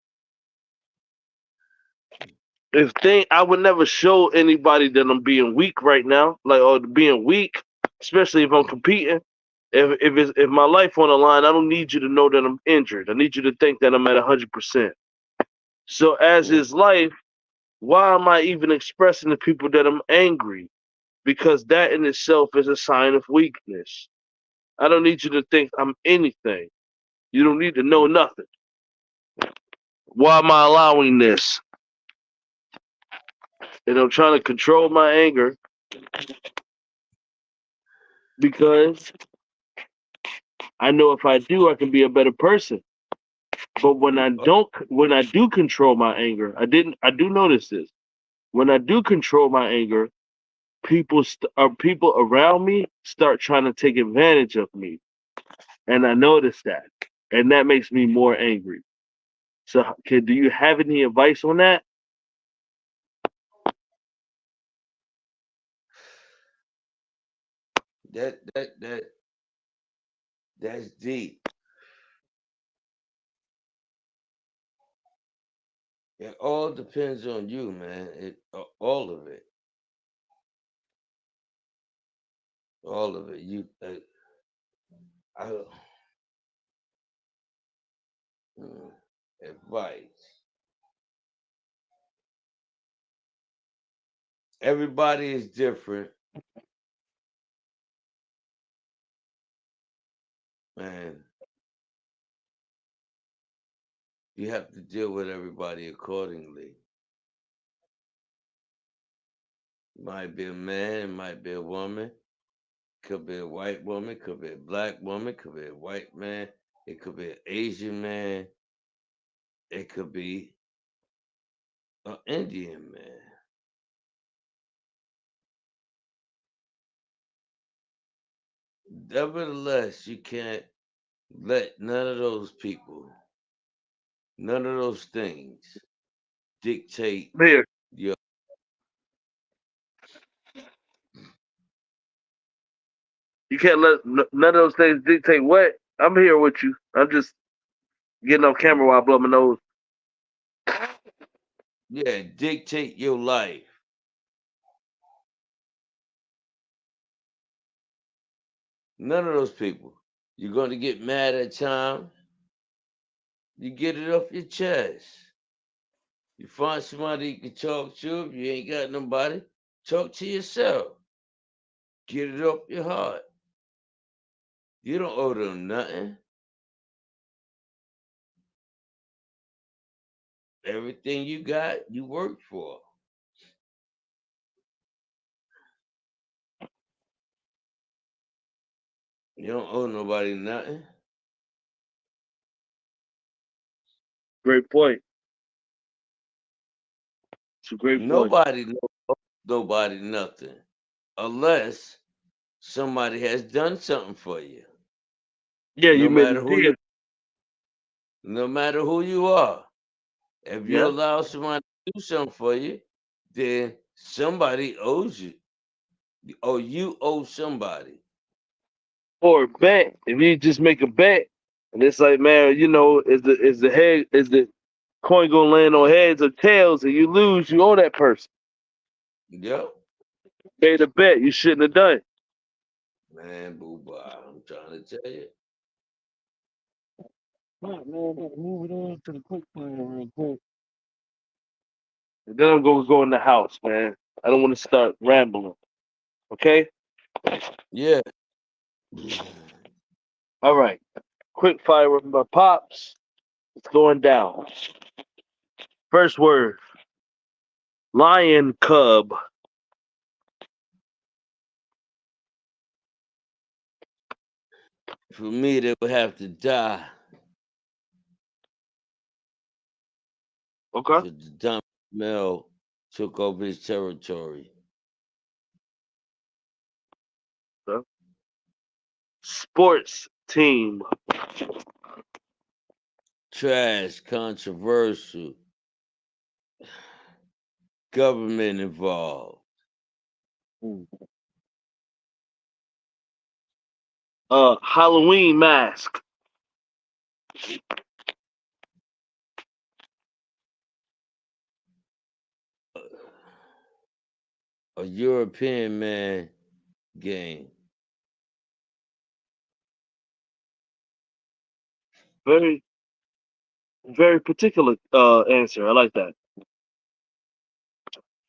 I would never show anybody that I'm being weak right now, like or being weak, especially if I'm competing. If my life on the line, I don't need you to know that I'm injured. I need you to think that I'm at 100%. So as Mm. his life, why am I even expressing to people that I'm angry? Because that in itself is a sign of weakness. I don't need you to think I'm anything. You don't need to know nothing. Why am I allowing this? And I'm trying to control my anger because I know if I do, I can be a better person. But when I do control my anger, I do notice this. When I do control my anger, people around me start trying to take advantage of me, and I notice that, and that makes me more angry. So, do you have any advice on that? That's deep. It all depends on you, man. All of it, all of it. I, mm, advice. Everybody is different, and you have to deal with everybody accordingly. Might be a man, it might be a woman, could be a white woman, could be a black woman, could be a white man, it could be an Asian man, it could be an Indian man. Nevertheless, you can't let none of those people, none of those things dictate Here, your. you can't let none of those things dictate what. I'm here with you. I'm just getting off camera while I blow my nose. Yeah, dictate your life. None of those people. You're going to get mad at times. You get it off your chest. You find somebody you can talk to. If you ain't got nobody, talk to yourself. Get it off your heart. You don't owe them nothing. Everything you got, you worked for. You don't owe nobody nothing. Great point. It's a great point. Nobody owes nobody nothing unless somebody has done something for you. Yeah, you No made a matter who deal. you, no matter who you are. If you Yeah. allow somebody to do something for you, then somebody owes you, or you owe somebody. Or a bet. If you just make a bet, and it's like, man, is the coin gonna land on heads or tails, and you lose, you owe that person. Yep. Made a bet you shouldn't have done. Man, boo bye. I'm trying to tell you. Right, man, but move it on to the quick plan real quick. And then I'm gonna go in the house, man. I don't want to start rambling. Okay? Yeah. All right. Quick fire with my pops. It's going down. First word. Lion cub. For me, they would have to die Okay? because the dumb male took over his territory. Okay. Sports team. Trash, controversial, government involved. Halloween mask. A European man game. Very, very particular answer. I like that.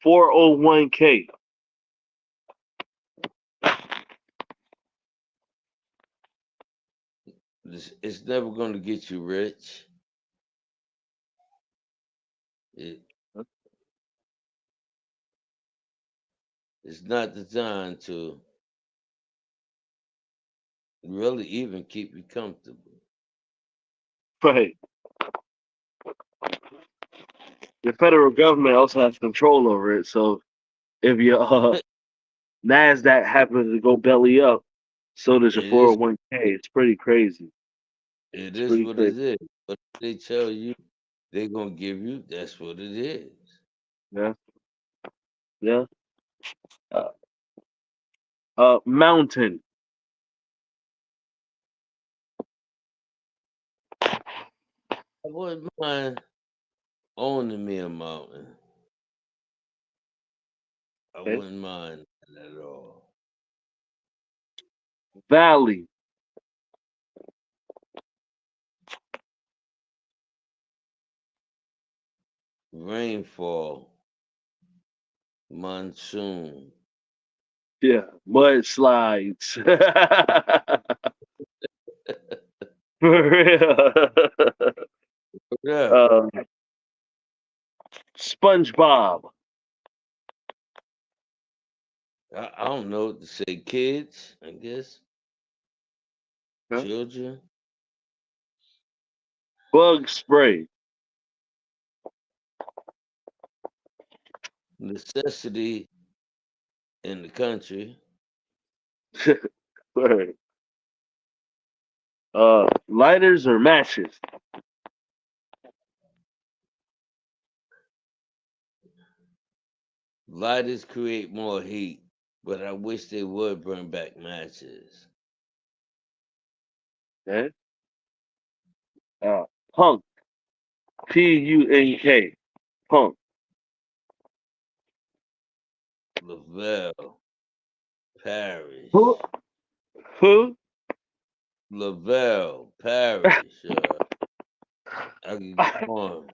401k. It's never going to get you rich. It, it's not designed to really even keep you comfortable. Right. The federal government also has control over it. So if your Nasdaq happens to go belly up, so does your It is 401k. It's pretty crazy. it It's is pretty what crazy. it is. But they tell you they're gonna give you, that's what it is. Yeah. Yeah. Uh, mountain. I wouldn't mind owning me a mountain. I Okay. wouldn't mind that at all. Valley. Rainfall, monsoon. Yeah. Mudslides. For real. Yeah. uh, SpongeBob. I don't know what to say. Kids, I guess. Huh? Children. Bug spray. Necessity in the country. Word. Lighters or matches. Lighters create more heat, but I wish they would bring back matches. Okay. Uh, punk. Punk. Punk. Lavelle, Who? Parish. Who? Lavelle, Parish. I could go on.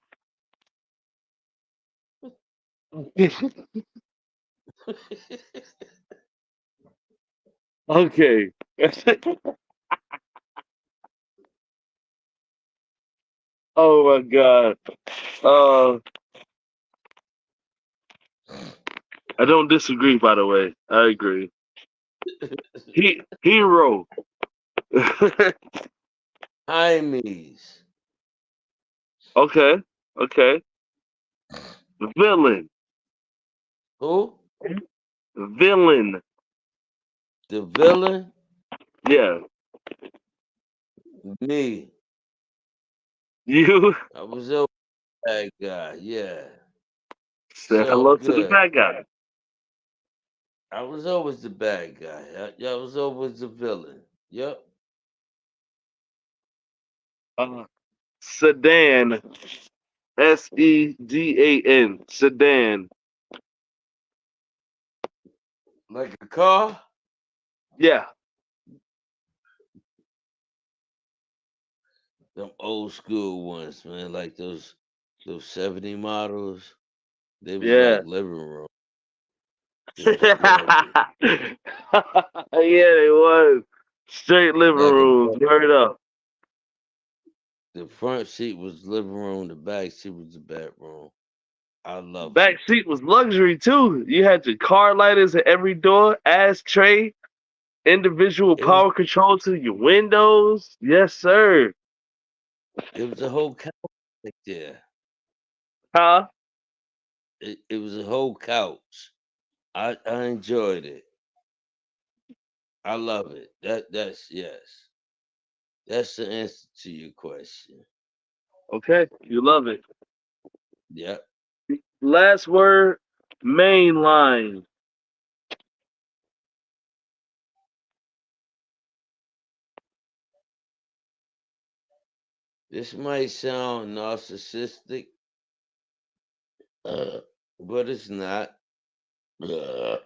Okay. Oh my God. Uh, I don't disagree. By the way, I agree. Hero. Hymes. Okay. Okay. Villain. Who? Villain. The villain? Yeah. Me. You I was always the bad guy. Yeah. say So hello to the good. bad guy. I was always the bad guy. I was always the villain. Yep. Uh, Sedan. Sedan. Sedan. Like a car? Yeah. Them old school ones, man. Like those 70 models. They was like Yeah. living room. They was gorgeous. Yeah, they was. Straight living Like a rooms. Word up. the front seat was living room, the back seat was the bedroom. I The love back them. seat was luxury too. You had your car lighters at every door, ashtray, individual It was power control to your windows. Yes, sir. it was a whole couch right there. Huh? It was a whole couch. I enjoyed it. I love it. That's yes. That's the answer to your question. Okay. You love it. Yep. Last word, main line. This might sound narcissistic, uh, but it's not. Uh,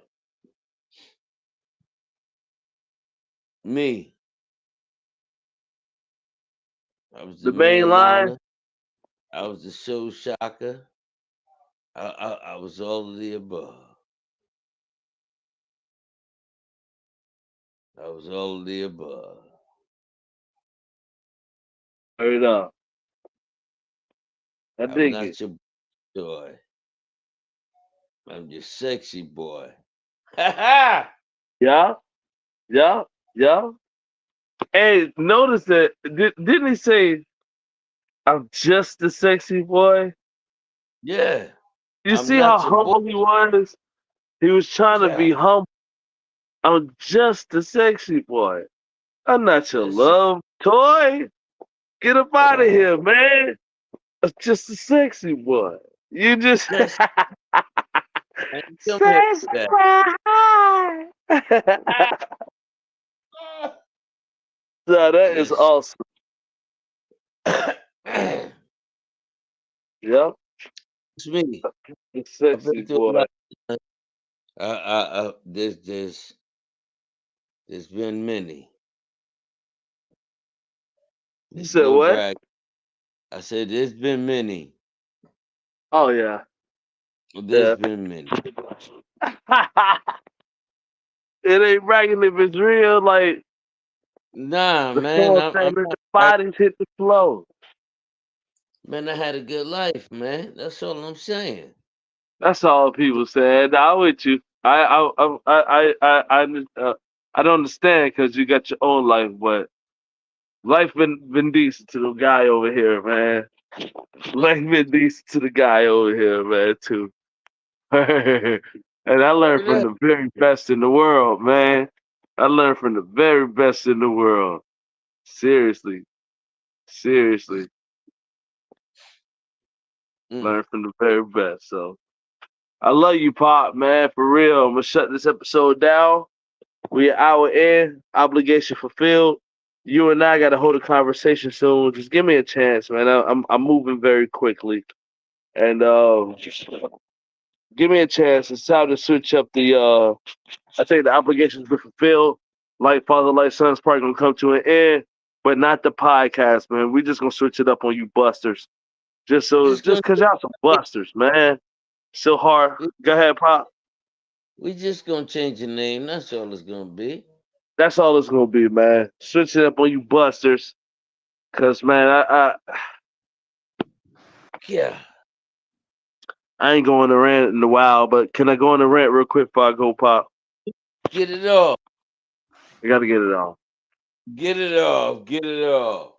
me. I was The the main line. mainliner. I was the show shocker. I was all of the above. I was all of the above. Heard up. I I'm dig it. not your boy. I'm your sexy boy. Ha ha! Yeah, yeah, yeah. Hey, notice that didn't he say I'm just a sexy boy? Yeah. You I'm see how not your boy. humble he was? He was trying to Yeah. be humble. I'm just a sexy boy. I'm not your That's love toy. Get up out of yeah. here, man. I'm just a sexy boy. You just That's man, come here sexy with that. boy. So that is Yes. awesome. it's Yep, me. the I've been sexy through a boy. lot. There's been many. You There's said no what? brag. I said there's been many. Oh yeah, There's yeah. been many. It ain't bragging if it's real. Like Nah, the man. song I'm saying, "The not bragging. bodies hit the flow." Man, I had a good life, man. That's all I'm saying. That's all people said. I with you. I don't understand because you got your own life, but life been decent to the guy over here, man. Life been decent to the guy over here, man, too. And I learned Word from up. the very best in the world, man. I learned from the very best in the world. Seriously, seriously, Mm. learned from the very best. So I love you, Pop, man, for real. I'm gonna shut this episode down. We an hour in, obligation fulfilled. You and I got to hold a conversation soon. Just give me a chance, man. I'm moving very quickly, and give me a chance. It's time to switch up the. I think the obligation's been fulfilled. Like Father, like Son's probably gonna come to an end, but not the podcast, man. We just gonna switch it up on you busters, Just just gonna cause y'all some busters, man. So hard. Go ahead, Pop. we just gonna change the name. That's all it's gonna be. That's all it's gonna be, man. Switch it up on you busters. Cause man, Yeah. I ain't going to rant in a while, but can I go on a rant real quick before I go pop? Get it off. I gotta get it on. Get it off. Get it off.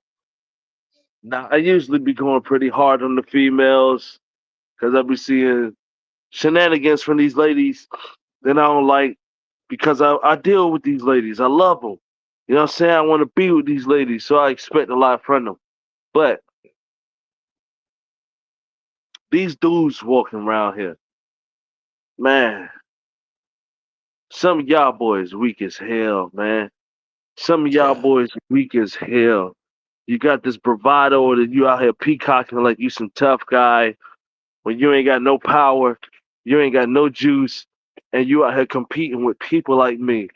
Now I usually be going pretty hard on the females because I be seeing shenanigans from these ladies that I don't like because I deal with these ladies. I love them. You know what I'm saying? I want to be with these ladies, so I expect a lot from them. But these dudes walking around here, man, some of y'all boys weak as hell, man. Some of y'all Yeah. boys weak as hell. You got this bravado that you out here peacocking like you some tough guy when you ain't got no power, you ain't got no juice, and you out here competing with people like me,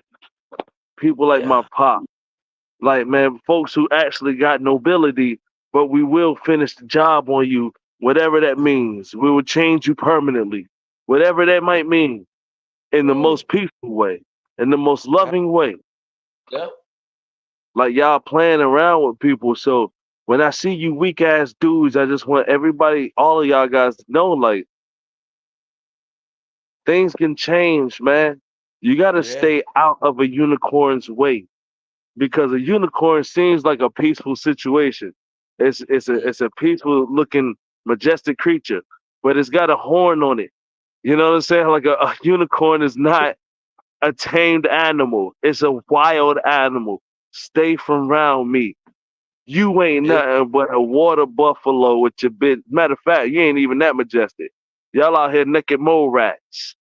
people like my Yeah. pop, like man, folks who actually got nobility, but we will finish the job on you, whatever that means. We will change you permanently, whatever that might mean, in the Mm. most peaceful way, in the most loving way. Yep. Like y'all playing around with people. So when I see you weak ass dudes, I just want everybody, all of y'all guys to know like things can change, man. You gotta Yeah. stay out of a unicorn's way because a unicorn seems like a peaceful situation. Mm. It's a peaceful looking majestic creature, but it's got a horn on it. You know what I'm saying? Like a unicorn is not a tamed animal. It's a wild animal. Stay from around me. You ain't It, nothing but a water buffalo with your bit. Matter of fact, you ain't even that majestic. Y'all out here naked mole rats.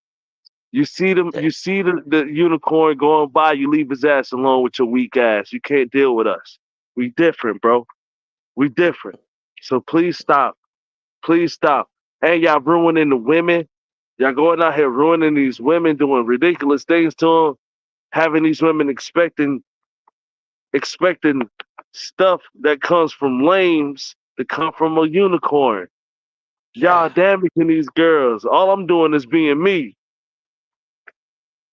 You see them, you see the unicorn going by, you leave his ass alone with your weak ass. You can't deal with us. We different, bro. We different. So please stop. Please stop. And y'all ruining the women. Y'all going out here ruining these women, doing ridiculous things to them, having these women expecting stuff that comes from lames that come from a unicorn. Y'all Ah, damaging these girls. All I'm doing is being me.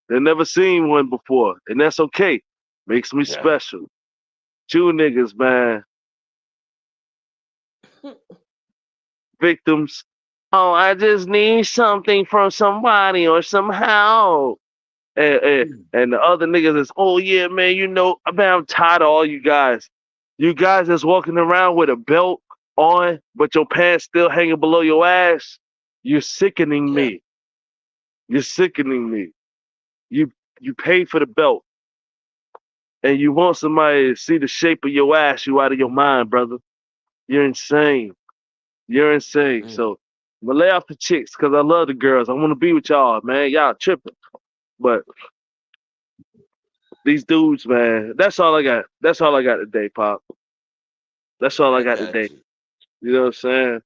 They never seen one before, and that's okay. Makes me ah. special. You niggas, man, victims. Oh, I just need something from somebody or somehow. And the other niggas is, oh yeah, man, man, I'm tired of all you guys. You guys that's walking around with a belt on, but your pants still hanging below your ass. You're sickening Yeah, me. You're sickening me. You you pay for the belt, and you want somebody to see the shape of your ass. You out of your mind, brother. You're insane. You're insane. mm, So, but lay off the chicks, cause I love the girls. I want to be with y'all, man. Y'all tripping. But these dudes, man, that's all I got. That's all I got today, Pop. That's all I I got got today. you. You know what I'm saying?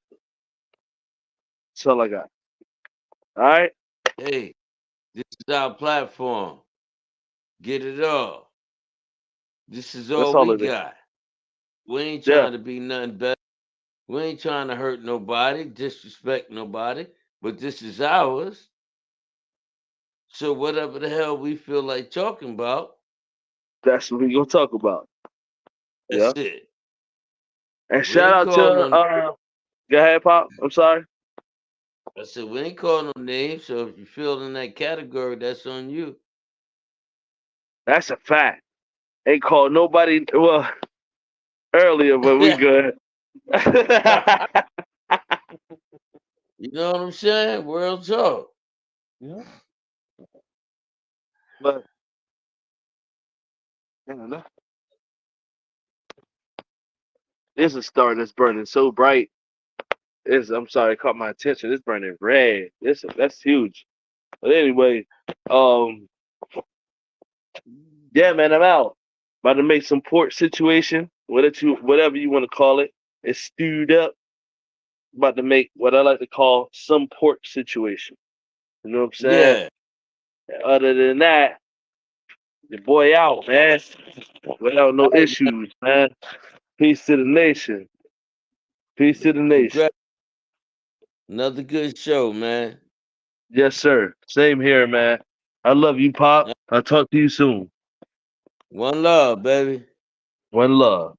That's all I got. All right? Hey, this is our platform. Get it all. This is That's all all we it is. got. We ain't Yeah, trying to be nothing better. We ain't trying to hurt nobody, disrespect nobody, but this is ours. So whatever the hell we feel like talking about, that's what we gonna talk about. that's Yeah. it. And We shout ain't out calling to no. go ahead, Pop. I'm sorry. I said we ain't calling no names. So if you feel in that category, that's on you. That's a fact. Ain't called nobody well earlier, but we good. You know what I'm saying? World talk. Yeah. But man, this is a star that's burning so bright. I'm sorry, it caught my attention. It's burning red. That's huge. But anyway, um, yeah, man, I'm out. About to make some pork situation, whatever you want to call it. It's stewed up. About to make what I like to call some pork situation. You know what I'm saying? Yeah. Other than that, your boy out, man. Without no All right, man. issues, man. Peace to the nation. Peace to the nation. Congrats. Another good show, man. Yes, sir. Same here, man. I love you, Pop. I'll talk to you soon. One love, baby. One love.